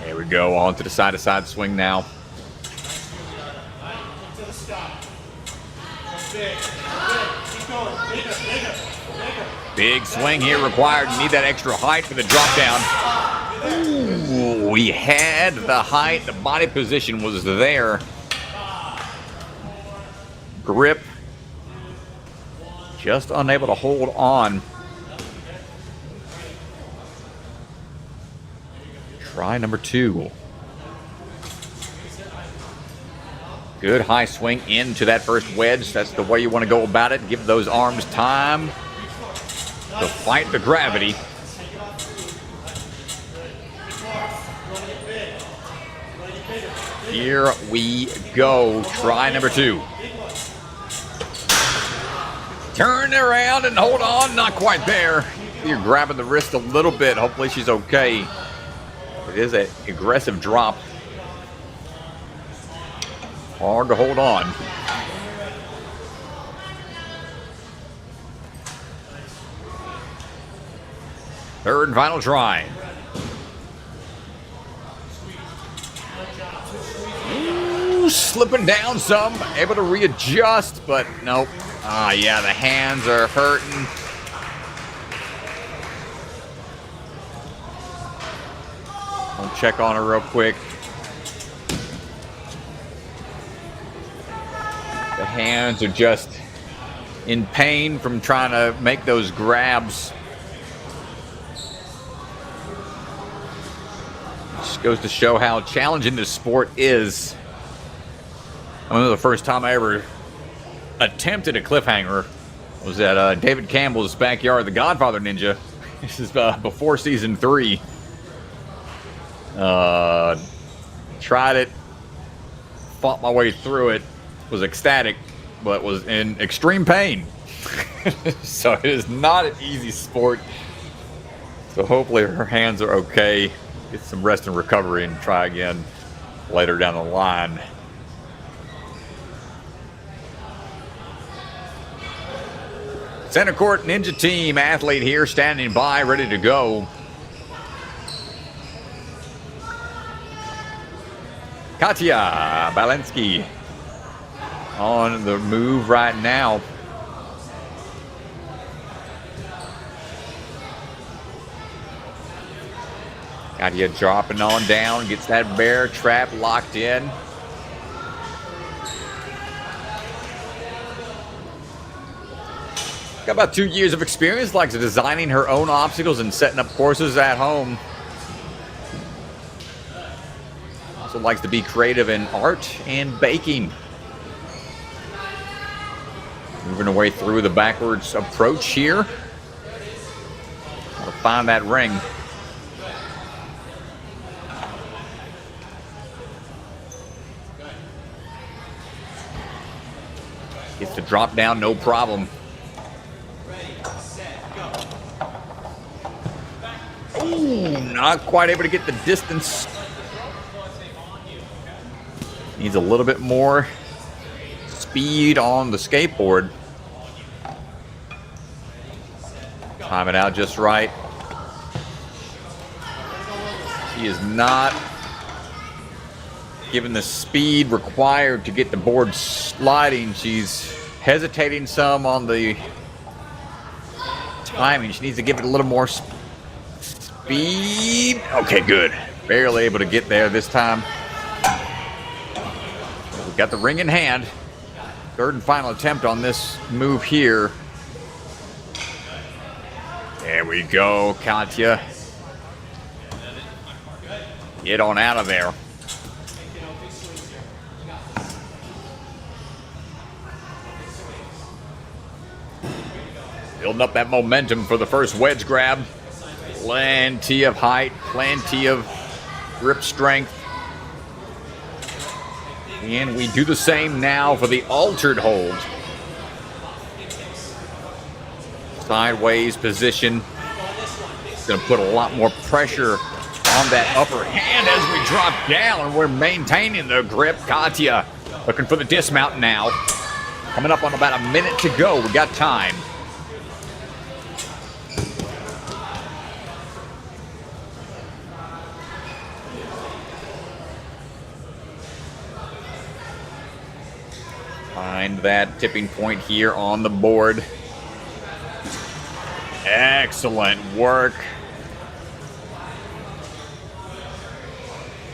There we go, on to the side-to-side swing now. Big swing here required. Need that extra height for the drop down. Ooh, we had the height. The body position was there. Grip. Just unable to hold on. Try number 2. Good high swing into that first wedge. That's the way you want to go about it. Give those arms time to fight the gravity. Here we go. Try number 2. Turn around and hold on. Not quite there. You're grabbing the wrist a little bit. Hopefully she's okay. It is an aggressive drop. Hard to hold on. Third and final try. Ooh, slipping down some. Able to readjust, but nope. Ah, yeah, the hands are hurting. I'll check on her real quick. The hands are just in pain from trying to make those grabs. Just goes to show how challenging this sport is. I remember the first time I ever attempted a cliffhanger was at David Campbell's backyard, the Godfather Ninja. This is before season 3. Tried it, fought my way through it, was ecstatic, but was in extreme pain. So it is not an easy sport. So hopefully her hands are okay. Get some rest and recovery and try again later down the line. Center court ninja team athlete here standing by, ready to go. Katya Balinski on the move right now. Katya dropping on down, gets that bear trap locked in. Got about 2 years of experience, likes designing her own obstacles and setting up courses at home. Also likes to be creative in art and baking. Moving away through the backwards approach here. Gotta find that ring. Gets to drop down, no problem. Ooh, not quite able to get the distance. Needs a little bit more speed on the skateboard. Time it out just right. She is not given the speed required to get the board sliding. She's hesitating some on the timing. She needs to give it a little more speed. Okay, good. Barely able to get there this time. We've got the ring in hand. Third and final attempt on this move here. There we go, Katya. Get on out of there. Building up that momentum for the first wedge grab. Plenty of height, plenty of grip strength. And we do the same now for the altered hold. Sideways position. It's going to put a lot more pressure on that upper hand as we drop down. We're maintaining the grip. Katya looking for the dismount now. Coming up on about a minute to go. We got time. Find that tipping point here on the board. Excellent work.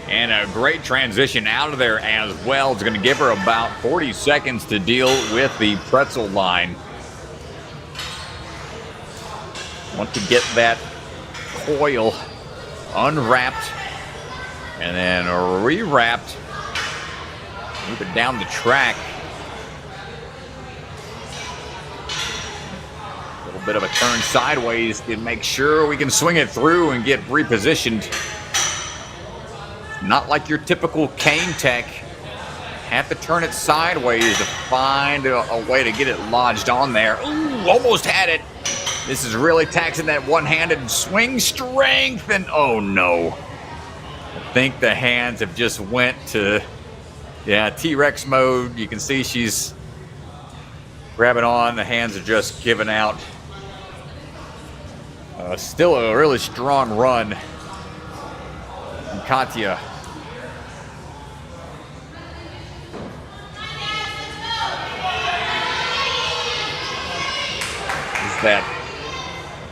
And a great transition out of there as well. It's going to give her about 40 seconds to deal with the pretzel line. Want to get that coil unwrapped And then re-wrapped. Move it down the track. A little bit of a turn sideways to make sure we can swing it through and get repositioned. Not like your typical cane tech. Have to turn it sideways to find a way to get it lodged on there. Ooh, almost had it. This is really taxing that one-handed swing strength, and oh no. I think the hands have just went to, yeah, T-Rex mode. You can see she's grabbing on. The hands are just giving out. Still a really strong run from Katya.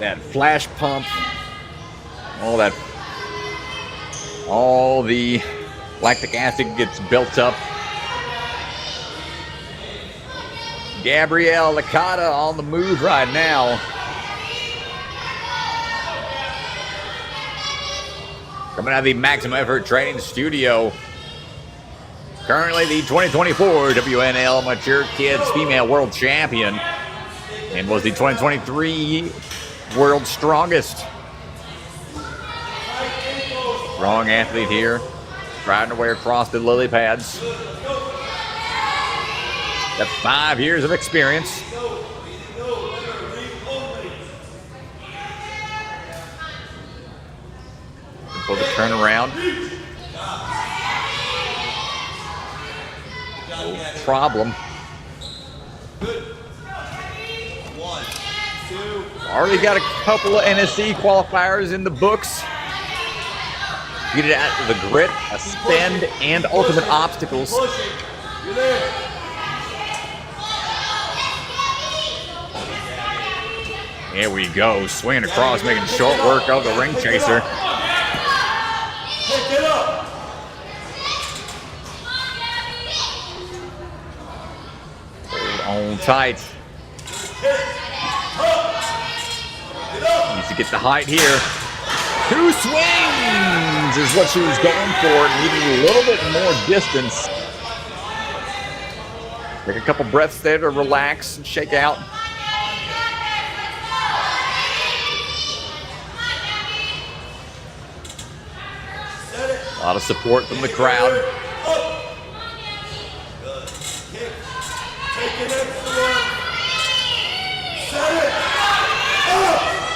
That flash pump, all the lactic acid gets built up. Gabrielle Licata on the move right now. Coming out of the Maximum Effort Training Studio. Currently the 2024 WNL Mature Kids Female World Champion. And was the 2023 World's Strongest. Strong athlete here. Riding away across the lily pads. Got 5 years of experience. For the turnaround. No problem. Already got a couple of NSC qualifiers in the books. Get it out of the grit, ascend, and ultimate obstacles. Here we go, swinging across, making short work of the ring chaser. Hold on tight. Needs to get the height here. 2 swings is what she was going for, needing a little bit more distance. Take a couple breaths there to relax and shake out. A lot of support from the crowd.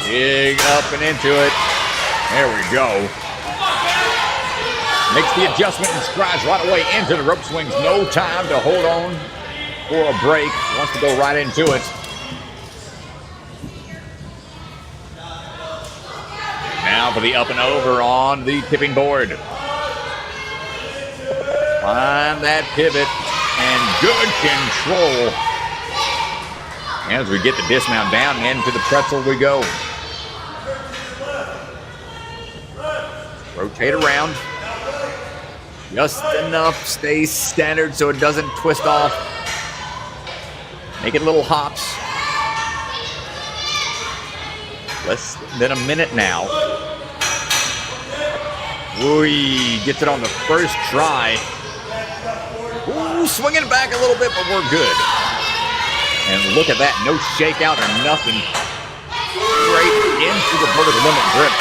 Big up and into it. There we go. Makes the adjustment and strides right away into the rope swings. No time to hold on for a break. Wants to go right into it. Now for the up and over on the tipping board. Find that pivot and good control. As we get the dismount down and into the pretzel we go. Rotate around. Just enough, stay standard so it doesn't twist off. Make it little hops. Less than a minute now. Ooh, gets it on the first try. Ooh, swinging back a little bit, but we're good. And look at that, no shakeout or nothing. Straight into the vertical limit grip.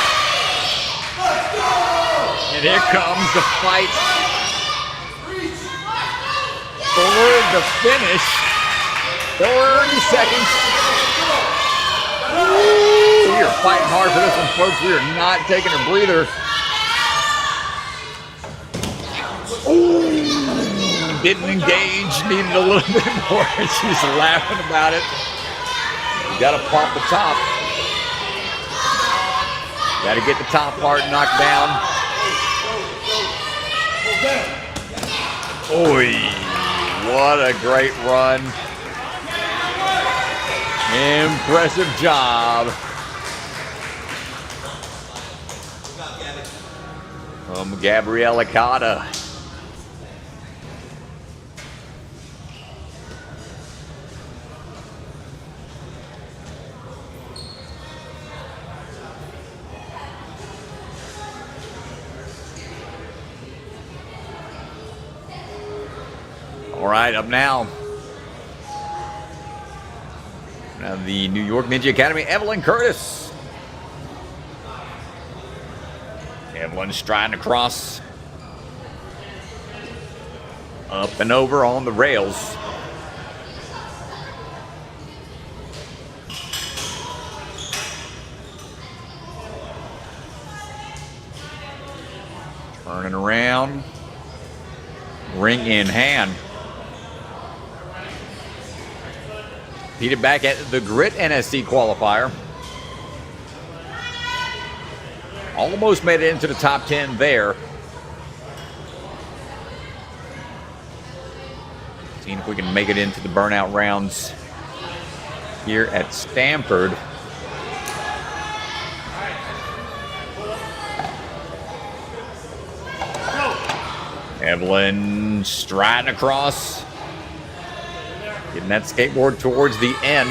And here comes the fight for the finish. 30 seconds. Ooh, we are fighting hard for this one, folks. We are not taking a breather. Ooh, didn't engage, needed a little bit more. She's laughing about it. You gotta pop the top. Gotta get the top part knocked down. Oy, what a great run. Impressive job. Gabrielle Licata. right, up now. Now the New York Ninja Academy, Evelyn Curtis. Evelyn striding across. Up and over on the rails. Turning around. Ring in hand. Competed back at the Grit NSC qualifier. Almost made it into the top 10 there. Seeing if we can make it into the burnout rounds here at Stanford. Evelyn striding across. Getting that skateboard towards the end.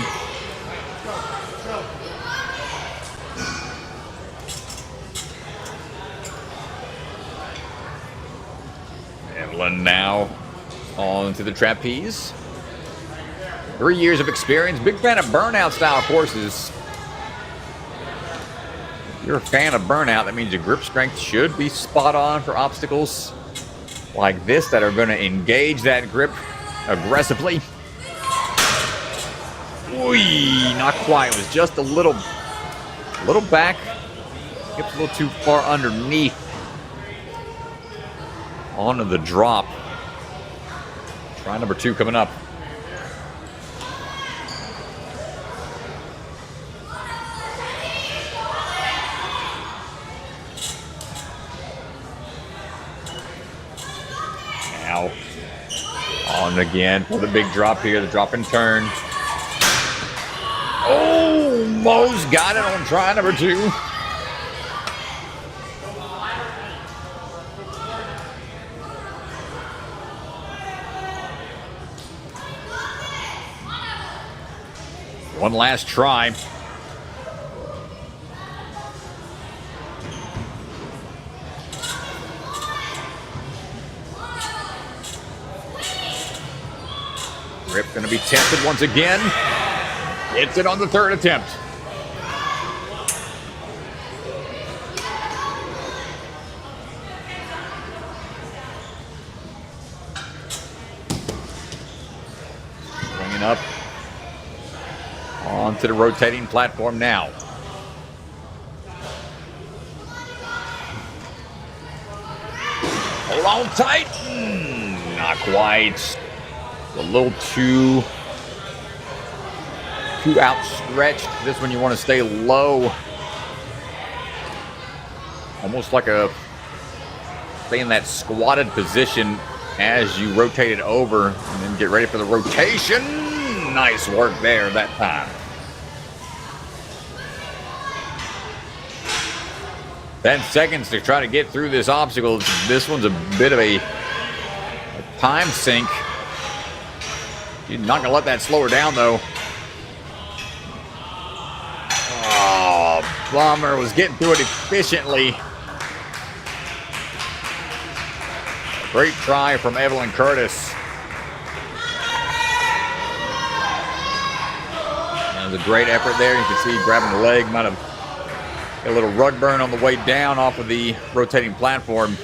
Evelyn now on to the trapeze. 3 years of experience. Big fan of burnout style courses. If you're a fan of burnout, that means your grip strength should be spot on for obstacles like this that are going to engage that grip aggressively. Ooh, not quite. It was just a little back. Hips a little too far underneath. Onto the drop. Try number 2 coming up. Now on again for the big drop here, the drop and turn. Almost got it on try number 2. One last try. Grip going to be tested once again. Gets it on the 3rd attempt. Swinging up onto the rotating platform now. Hold on tight. Not quite. A little too outstretched. This one you want to stay low. Almost like stay in that squatted position as you rotate it over and then get ready for the rotation. Nice work there that time. 10 seconds to try to get through this obstacle. This one's a bit of a time sink. You're not going to let that slow her down, though. Oh, bummer. Was getting through it efficiently. Great try from Evelyn Curtis. That was a great effort there. You can see grabbing the leg. Might have got a little rug burn on the way down off of the rotating platform.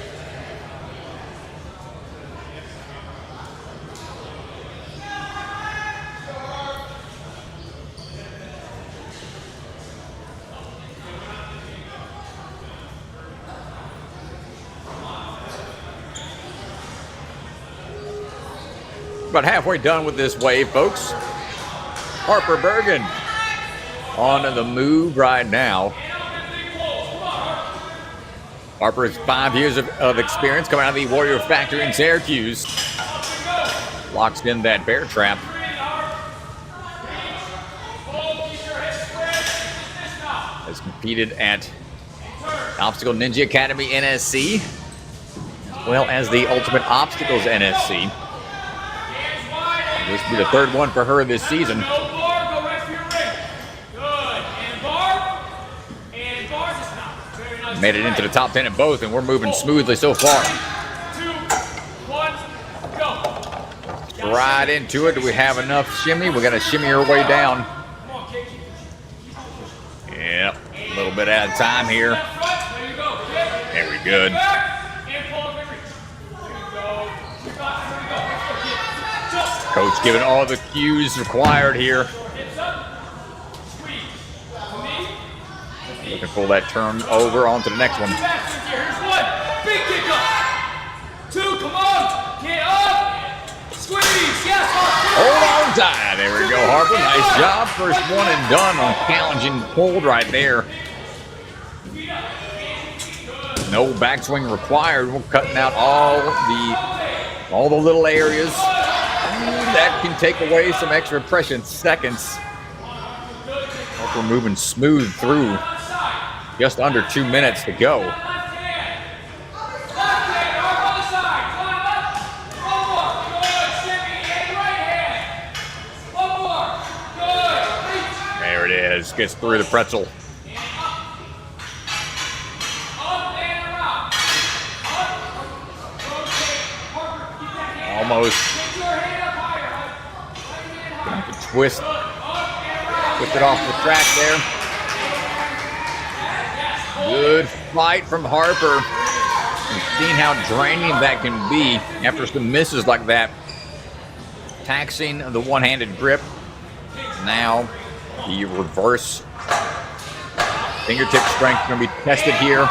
About halfway done with this wave, folks. Harper Bergen on the move right now. Harper has 5 years of experience coming out of the Warrior Factory in Syracuse. Locks in that bear trap. Has competed at Obstacle Ninja Academy NSC, as well as the Ultimate Obstacles NSC. This will be the 3rd one for her this season. Made it into the top 10 in both, and we're moving smoothly so far. right into it. Do we have enough shimmy? We got to shimmy our way down. Yep, a little bit out of time here. Very good. Coach giving all the cues required here. Looking for that turn over onto the next one. Here's one. Big kick up. Two, come on. Get up. Squeeze. Yes. Hold on tight. There we go, Harper. Nice job. First one and done on challenging hold right there. No backswing required. We're cutting out all the little areas. That can take away some extra precious seconds. Harper moving smooth through. Just under 2 minutes to go. There it is. Gets through the pretzel. Almost. Twist it off the track there. Good fight from Harper. We've seen how draining that can be after some misses like that. Taxing the one-handed grip. Now the reverse fingertip strength is going to be tested here.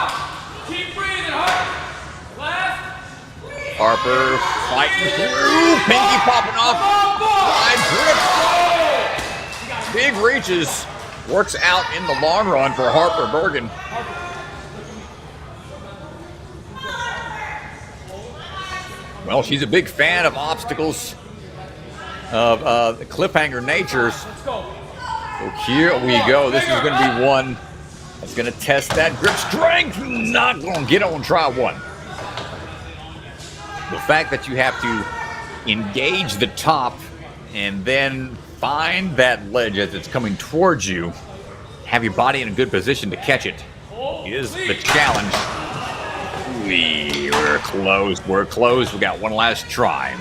Harper fighting through. Pinky popping off. Wide grip. Big reaches. Works out in the long run for Harper Bergen. Well, she's a big fan of obstacles of cliffhanger natures. So here we go. This is going to be one that's going to test that grip strength. Not going to get on try one. The fact that you have to engage the top and then find that ledge as it's coming towards you, have your body in a good position to catch it, is the challenge. We're close. We're close. We got one last try.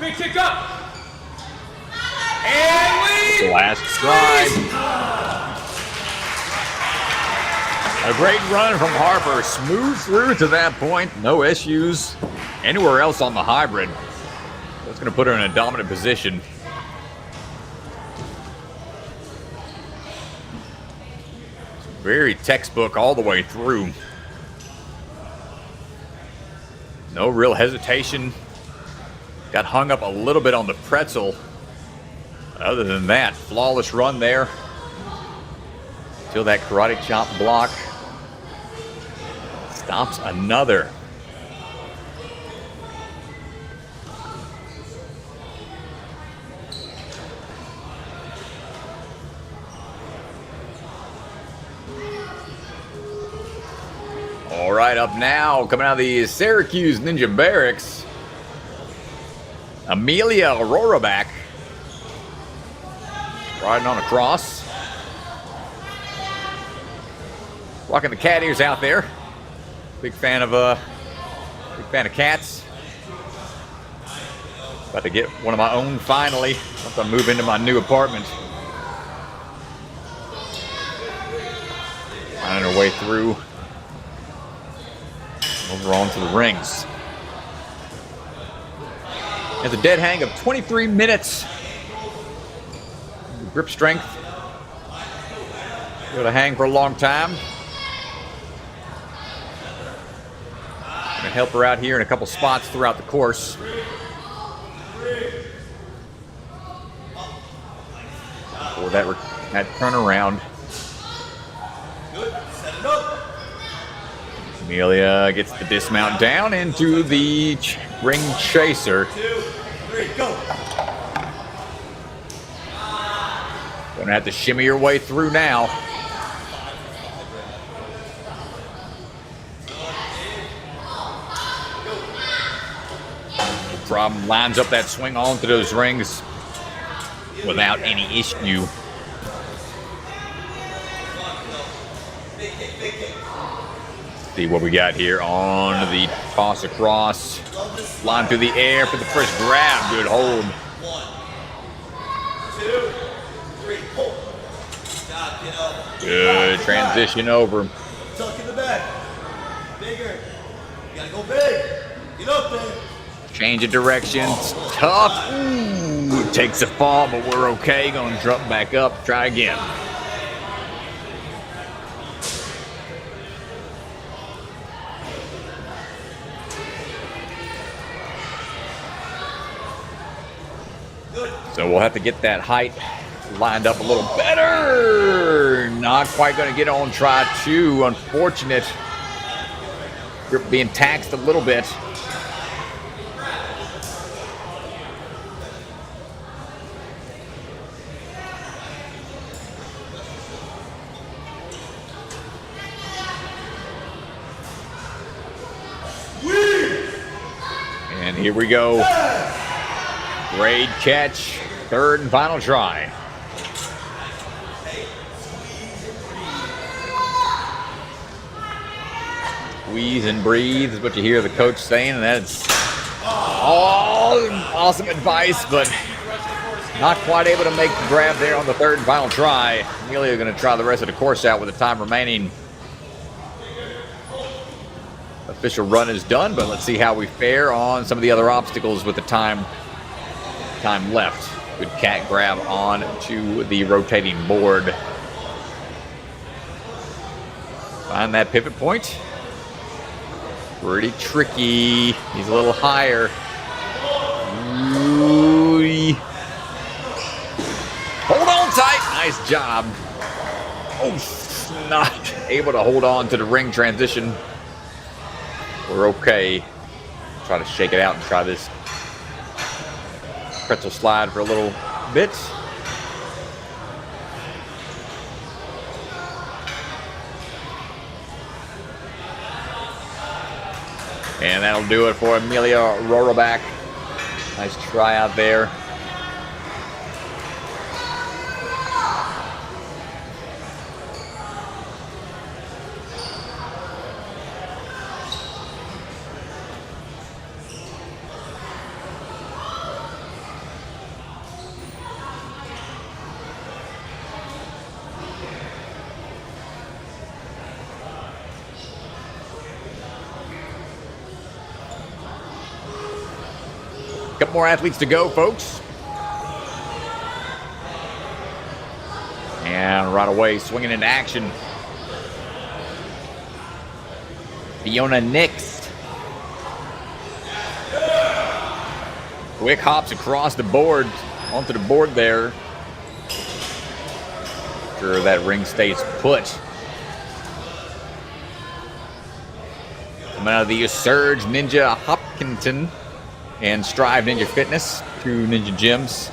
Big kick up. And we Last try. A great run from Harper. Smooth through to that point. No issues anywhere else on the hybrid. That's going to put her in a dominant position. Very textbook all the way through. No real hesitation. Got hung up a little bit on the pretzel. Other than that, flawless run there. Till that karate chop block stops another. All right, up now, coming out of the Syracuse Ninja Barracks, Amelia Roraback, riding on a cross. Rocking the cat ears out there. Big fan of cats. About to get one of my own finally once I move into my new apartment. Finding our way through. Over onto the rings. Has a dead hang of 23 minutes. Grip strength. Able to hang for a long time. Gonna help her out here in a couple spots throughout the course. For that turnaround. Amelia gets the dismount down into the ring chaser. 2, 3, go. Gonna have to shimmy your way through now. No problem. Lines up that swing onto those rings without any issue. See what we got here on the toss across. Line through the air for the first grab. Good hold. 1, 2, 3, pull. Stop, get up. Good transition over. Tuck in the back. Bigger. You gotta go big. Get up there. Change of directions. Tough. Ooh, takes a fall, but we're okay. Gonna drop back up. Try again. So we'll have to get that height lined up a little better. Not quite going to get on try 2. Unfortunate. Grip being taxed a little bit. And here we go. Great catch. 3rd and final try. Squeeze and breathe is what you hear the coach saying, and that's all awesome advice, but not quite able to make the grab there on the 3rd and final try. Amelia going to try the rest of the course out with the time remaining. Official run is done, but let's see how we fare on some of the other obstacles with the time left. Good cat grab on to the rotating board. Find that pivot point. Pretty tricky. He's a little higher. Ooh. Hold on tight. Nice job. Oh, not able to hold on to the ring transition. We're okay. Try to shake it out and try this pretzel slide for a little bit. And that'll do it for Amelia Roraback. Nice try out there. Couple more athletes to go, folks. And right away, swinging into action. Fiona Nix. Quick hops across the board, onto the board there. Sure that ring stays put. Coming out of the Surge Ninja Hopkinton and Strive Ninja Fitness, 2 ninja gyms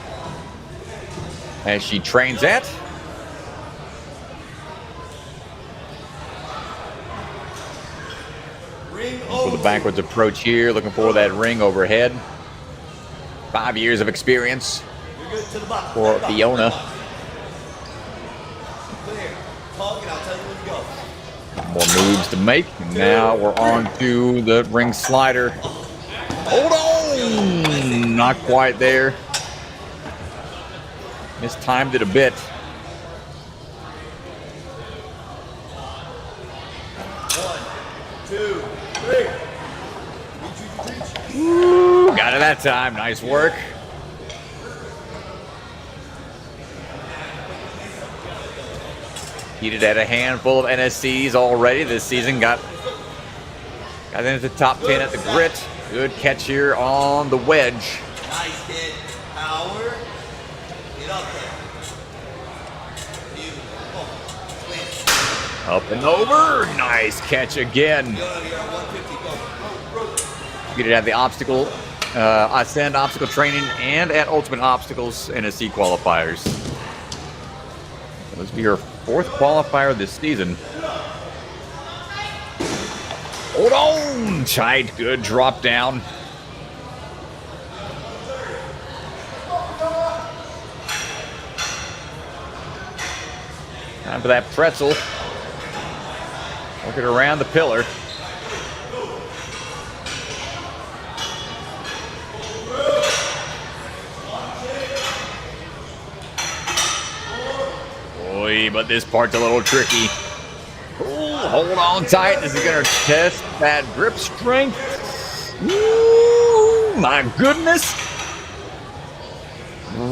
as she trains at. For the backwards approach here, looking for that ring overhead. 5 years of experience for Fiona. More moves to make. And now we're on to the ring slider. Hold on! Not quite there. Mistimed it a bit. Ooh, got it that time. Nice work. Heated at a handful of NSCs already this season. Got into the top 10 at the grit. Good catch here on the wedge. Nice hit. Power. Get up there. Up and over. Nice catch again. Get it at the obstacle, Ascend obstacle training and at Ultimate Obstacles NSC qualifiers. This will be her 4th qualifier this season. Hold on, tight, good drop down. Time for that pretzel. Work it around the pillar. way, but this part's a little tricky. Ooh, hold on tight. This is going to test that grip strength. Ooh, my goodness.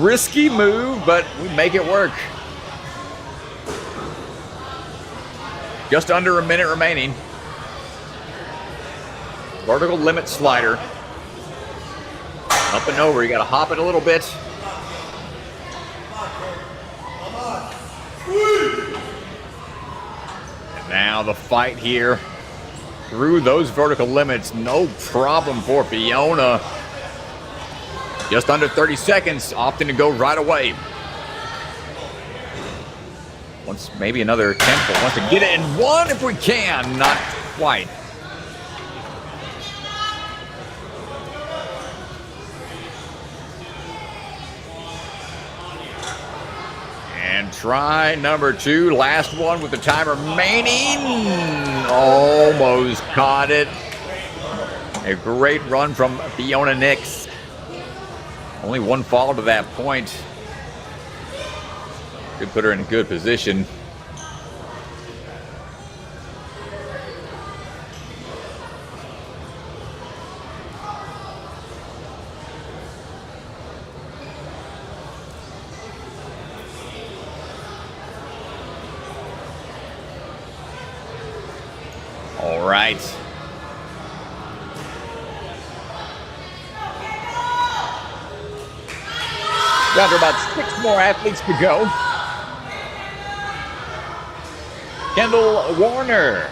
Risky move, but we make it work. Just under a minute remaining. Vertical limit slider. Up and over, you got to hop it a little bit. And now the fight here through those vertical limits. No problem for Fiona. Just under 30 seconds, opting to go right away. Once, maybe another attempt, but wants to get it in one if we can. Not quite. And try number 2, last one with the time remaining. Almost caught it. A great run from Fiona Nix. Only one fall to that point. Could put her in a good position. All right. Down to about 6 more athletes to go. Kendall Warner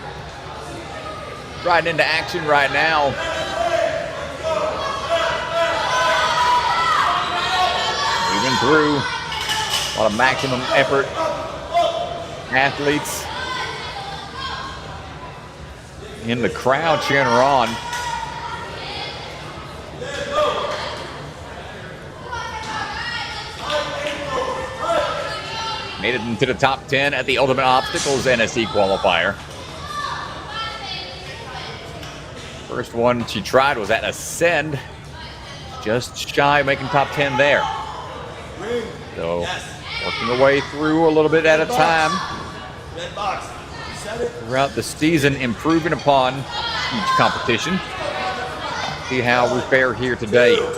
riding into action right now. Moving through. A lot of maximum effort athletes in the crowd cheering her on. Made it into the top 10 at the Ultimate Obstacles NSC qualifier. First one she tried was at Ascend. Just shy of making top 10 there. So working her way through a little bit at a time. Throughout the season, improving upon each competition. See how we fare here today. What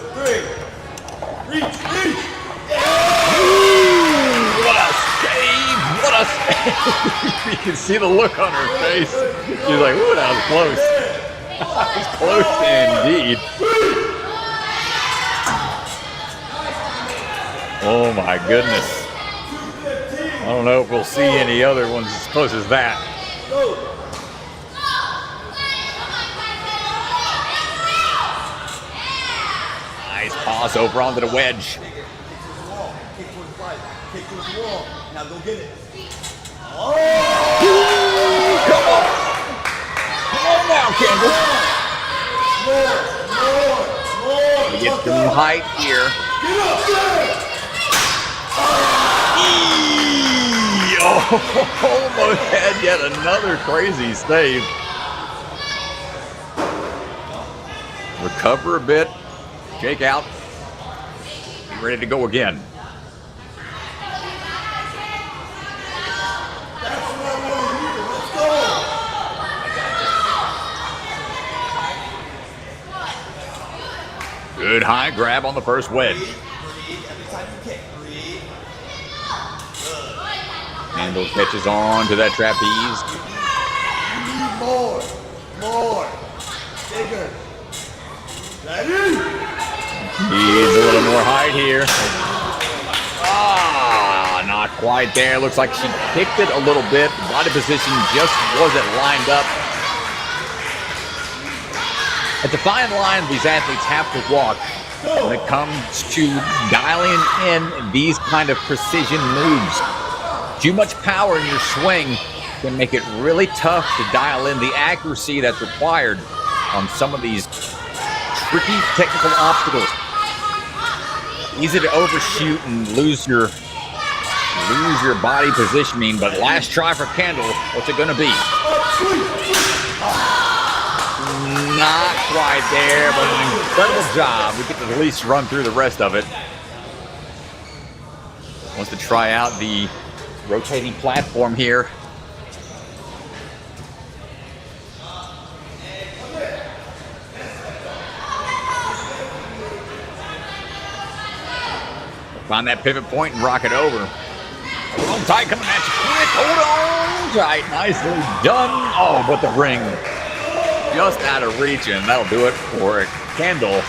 a save! You can see the look on her face. She's like, ooh, that was close. That was close indeed. Oh my goodness. I don't know if we'll see any other ones as close as that. Nice pass over onto the wedge. Now go get it. Oh! Come on! Come on now, Kendall. More. We get some height here. Oh, almost had yet another crazy save. Recover a bit. Shake out. Be ready to go again. Good high grab on the first wedge. Handle catches on to that trapeze. More. Bigger. Ready? Needs a little more height here. Not quite there. Looks like she kicked it a little bit. Body position just wasn't lined up. It's a fine line these athletes have to walk when it comes to dialing in these kind of precision moves. Too much power in your swing can make it really tough to dial in the accuracy that's required on some of these tricky technical obstacles. Easy to overshoot and lose your body positioning, but last try for Kendall, what's it going to be? Not quite there, but an incredible job. We get to at least run through the rest of it. Wants to try out the rotating platform here. Find that pivot point and rock it over. Hold on tight, coming at you quick. Hold on tight. Nicely done. Oh, but the ring just out of reach, and that'll do it for Kendall.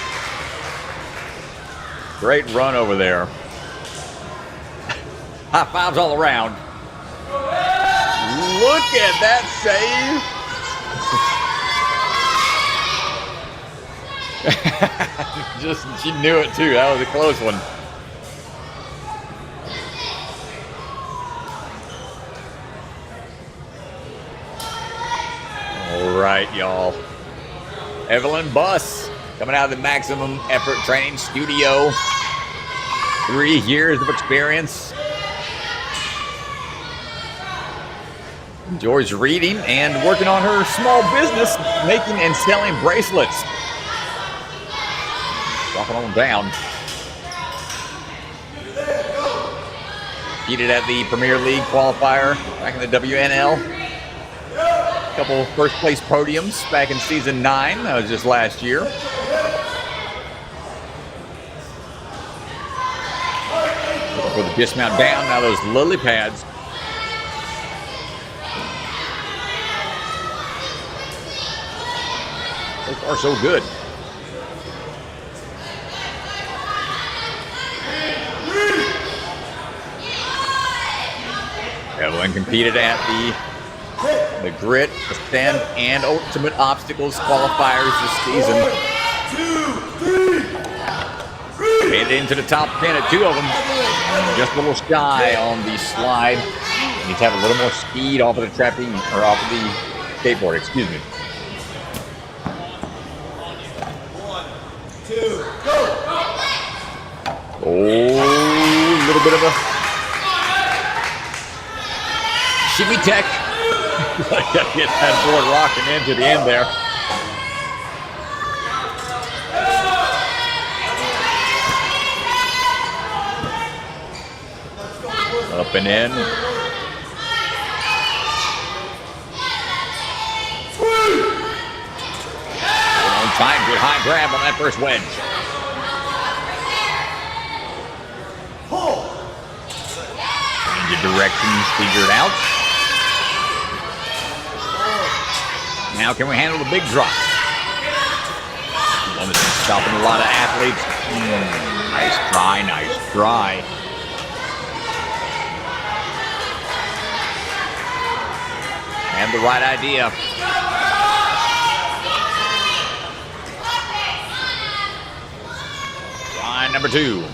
Great run over there. High fives all around. Look at that save. Just, she knew it too. That was a close one. All right, y'all. Evelyn Buss coming out of the Maximum Effort Training Studio. 3 years of experience. Enjoys reading and working on her small business, making and selling bracelets. Dropping on down. Competed at the Premier League qualifier back in the WNL. Couple first place podiums back in season 9. That was just last year. Looking for the dismount down. Now those lily pads. So far, so good. Evelyn competed at the Grit, Ascent, and Ultimate Obstacles qualifiers this season. 1, 2, 3. Made it into the top 10 at 2 of them. Just a little shy on the slide. Needs to have a little more speed off of the trapping, or off of the skateboard, excuse me. 1, 2, go. Oh, a little bit of a shimmy tech. Gotta get that board rocking into the end there. Up and in. On time, good high grab on that first wedge. And your directions figured out. Now can we handle the big drop? One that's been stopping a lot of athletes. Nice try, nice try. And the right idea. Try number 2.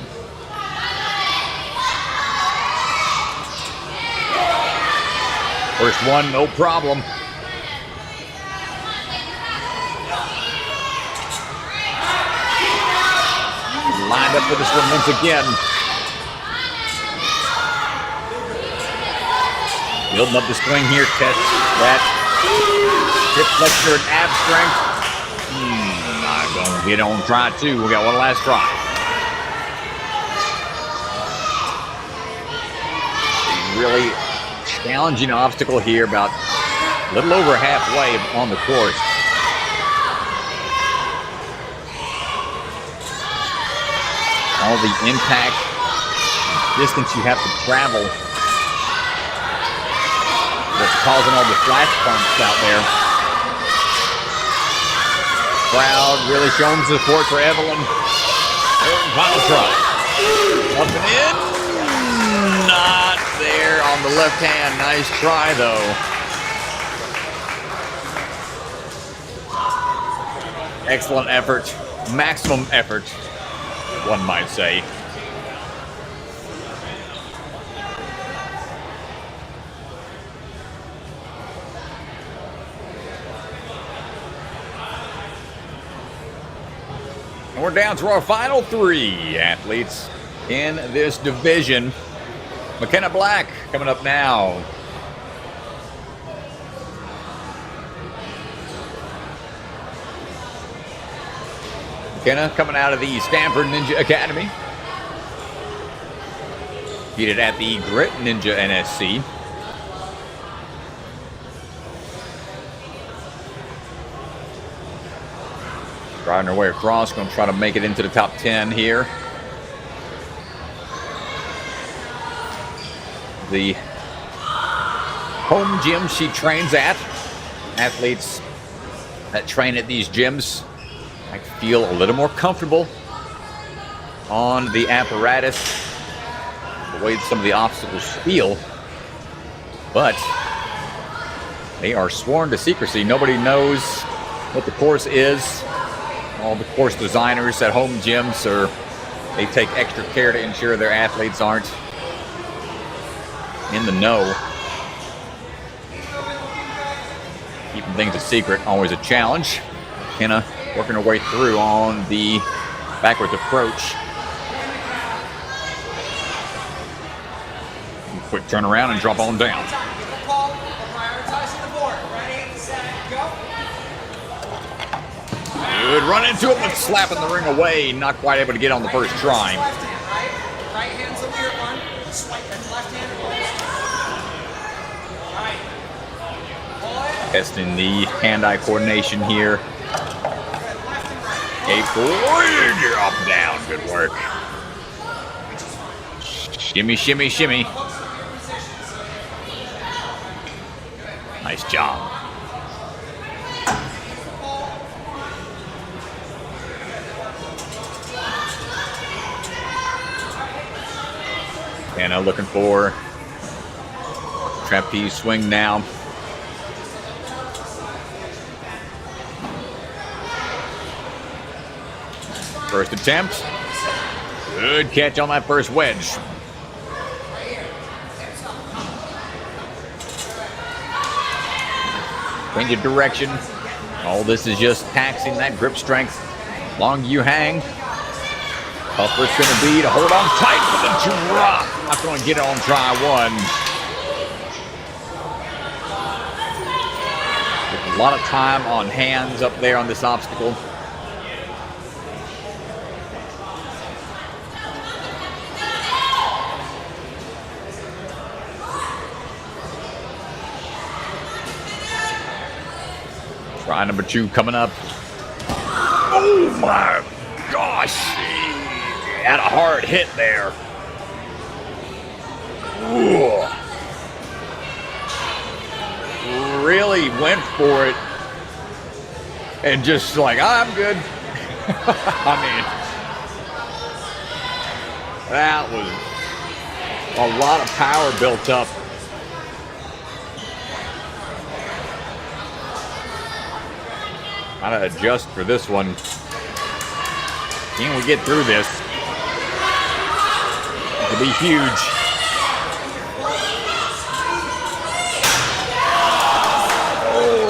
First one, no problem. Lined up for this one once again. Building up the swing here, test that hip flexor and ab strength. Not gonna get on try 2. We got one last try. Really challenging obstacle here, about a little over halfway on the course. All the impact, distance you have to travel, that's causing all the flash bumps out there. Crowd really showing support for Evelyn. Final try. Up and in. Not there on the left hand. Nice try though. Excellent effort. Maximum effort, one might say. And we're down to our final 3 athletes in this division. Makenna Black coming up now. Makenna coming out of the Stanford Ninja Academy. Competed at the Grit Ninja NSC. Driving her way across, going to try to make it into the top 10 here. The home gym she trains at. Athletes that train at these gyms I feel a little more comfortable on the apparatus, the way some of the obstacles feel, but they are sworn to secrecy. Nobody knows what the course is. All the course designers at home gyms they take extra care to ensure their athletes aren't in the know. Keeping things a secret, always a challenge. Makenna working her way through on the backwards approach. Quick turnaround and drop on down. Good run into it, but slapping the ring away. Not quite able to get on the first try. Right hand's the weird one. Swipe and left hand. Testing the hand-eye coordination here. A4, up, down. Good work. Shimmy, shimmy, shimmy. Nice job. Makenna looking for trapeze swing now. First attempt. Good catch on that first wedge. Change of direction. All this is just taxing that grip strength. Long you hang. Tougher it's going to be to hold on tight for the drop. Not going to get it on try one. There's a lot of time on hands up there on this obstacle. Try number 2 coming up. Oh my gosh. Had a hard hit there. Ooh. Really went for it. And just like, I'm good. I mean, that was a lot of power built up. Gotta adjust for this one. Can we get through this? It'll be huge.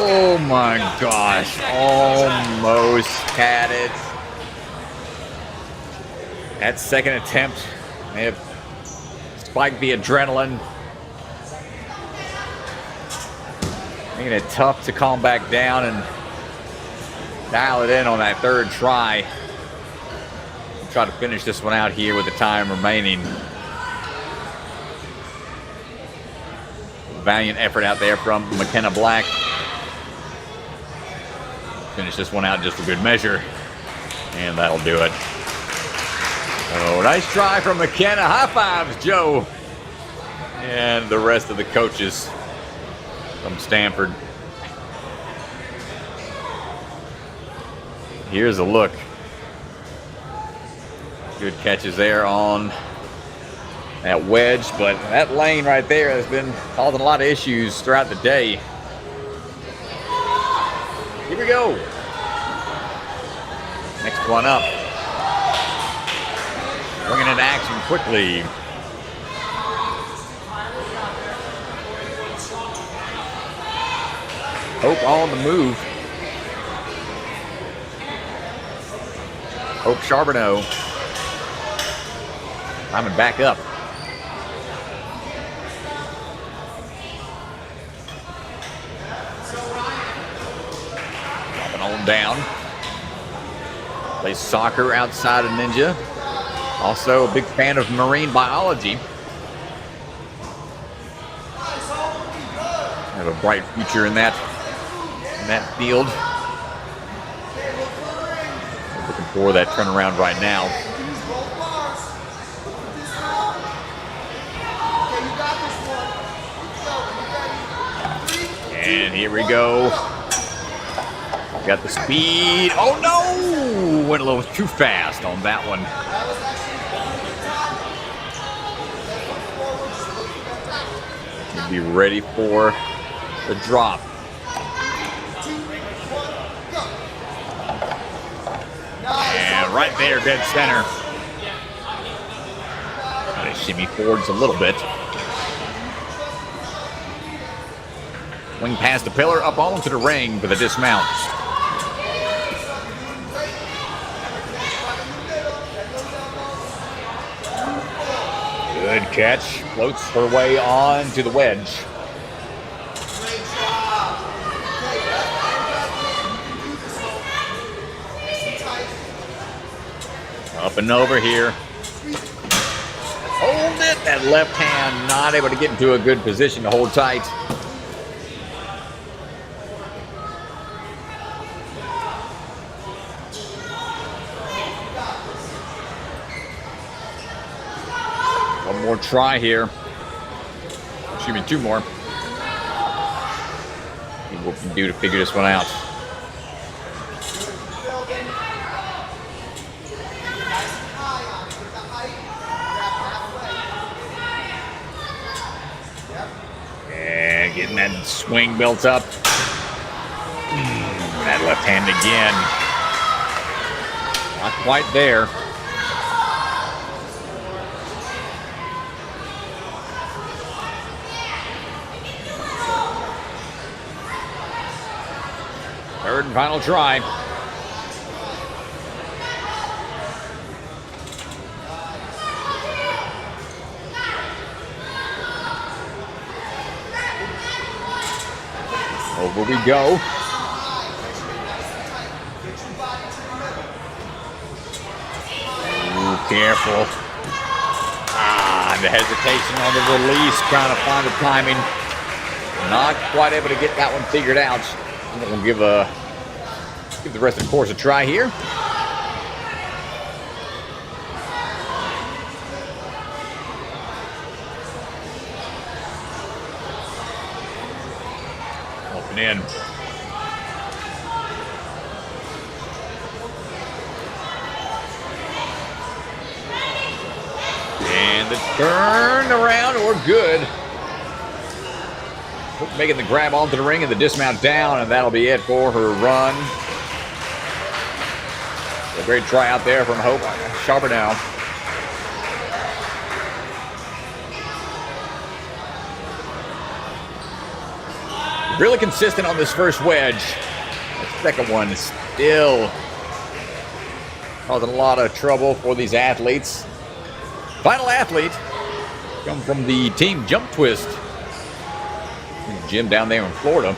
Oh my gosh. Almost had it. That second attempt may have spiked the adrenaline, making it tough to calm back down and dial it in on that third try. Try to finish this one out here with the time remaining. Valiant effort out there from Makenna Black. Finish this one out just for good measure. And that'll do it. Oh, nice try from Makenna. High fives, Joe. And the rest of the coaches from Stanford. Here's a look. Good catches there on that wedge, but that lane right there has been causing a lot of issues throughout the day. Here we go. Next one up. Bringing into action quickly. Hope on the move. Hope Charbonneau. Climbing back up. Dropping on down. Plays soccer outside of Ninja. Also a big fan of marine biology. Have a bright future in that field. Looking for that turnaround right now. And here we go. Got the speed. Oh no! Went a little too fast on that one. Be ready for the drop. And right there, dead center. Gotta shimmy forwards a little bit. Swing past the pillar, up onto the ring for the dismount. Good catch. Floats her way on to the wedge. Up and over here. Hold it. That left hand not able to get into a good position to hold tight. One more try here. Excuse me, two more. See what we can do to figure this one out. And getting that swing built up. That left hand again. Not quite there. Third and final try. Over we go. Ooh, careful. The hesitation on the release, trying to find the timing. Not quite able to get that one figured out. We'll give the rest of the course a try here. Open in. And the turn around, or good. Making the grab onto the ring and the dismount down, and that'll be it for her run. A great try out there from Hope Sharper now. Really consistent on this first wedge. The second one is still causing a lot of trouble for these athletes. Final athlete come from the team Jump Twist. Gym down there in Florida.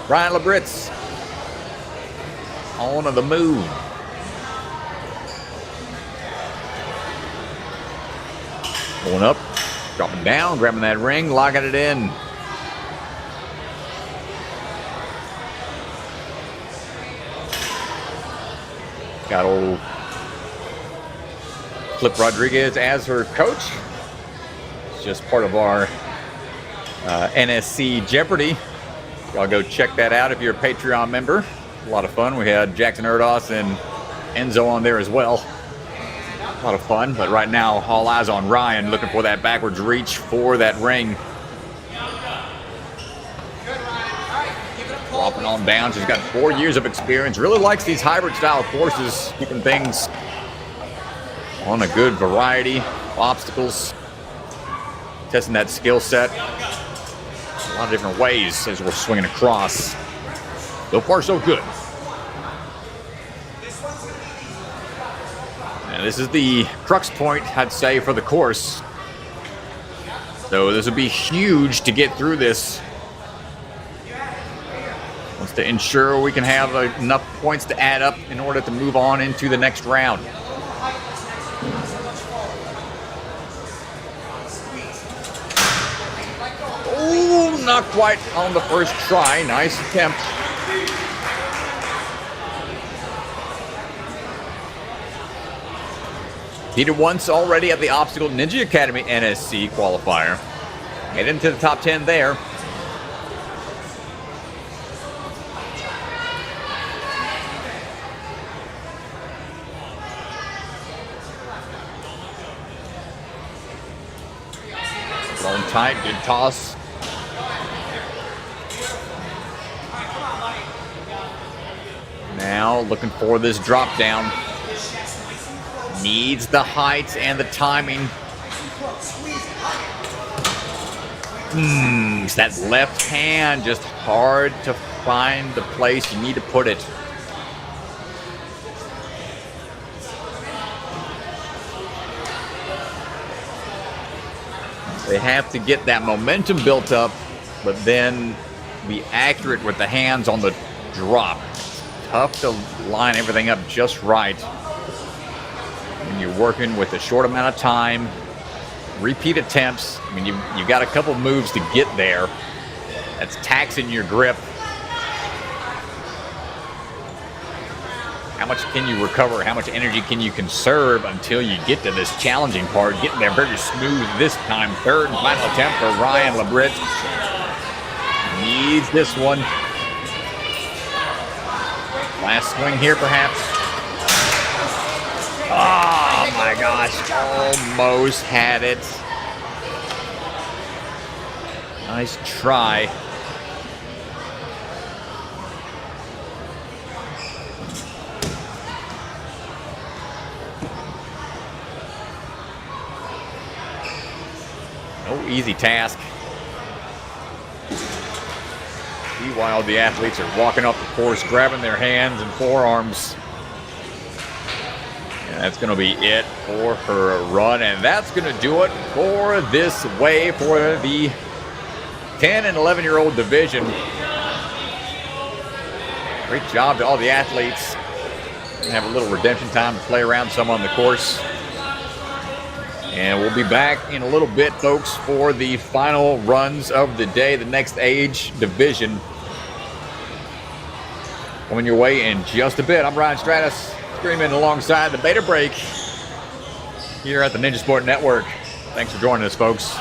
Ryan Labritz on the move. Going up, dropping down, grabbing that ring, locking it in. Got old Flip Rodriguez as her coach. Just part of our NSC Jeopardy. Y'all go check that out if you're a Patreon member. A lot of fun. We had Jackson Erdos and Enzo on there as well. A lot of fun, but right now all eyes on Ryan, looking for that backwards reach for that ring. Dropping on down. She's got 4 years of experience. Really likes these hybrid style courses, keeping things on a good variety of obstacles. Testing that skill set a lot of different ways as we're swinging across. So far, so good. And this is the crux point, I'd say, for the course. So this would be huge to get through this. Wants to ensure we can have enough points to add up in order to move on into the next round. not quite on the first try. Nice attempt. Competed once already at the Obstacle Ninja Academy NSC qualifier. Made it into the top 10 there. Thrown tight, good toss. Now looking for this drop down. Needs the height and the timing. It's that left hand just hard to find the place you need to put it. They have to get that momentum built up, but then be accurate with the hands on the drop. It's tough to line everything up just right when you're working with a short amount of time. Repeat attempts. I mean, you've got a couple moves to get there. That's taxing your grip. How much can you recover? How much energy can you conserve until you get to this challenging part? Getting there very smooth this time. Third and final attempt for Ryan Labrit. Needs this one. Last swing here, perhaps. Oh my gosh, almost had it. Nice try. No easy task. See why all the athletes are walking off the course, grabbing their hands and forearms. And that's going to be it for her run, and that's going to do it for this way for the 10 and 11-year-old division. Great job to all the athletes. Gonna have a little redemption time to play around some on the course. And we'll be back in a little bit, folks, for the final runs of the day, the next age division. Coming your way in just a bit. I'm Ryan Stratus, streaming alongside the Beta Break here at the Ninja Sport Network. Thanks for joining us, folks.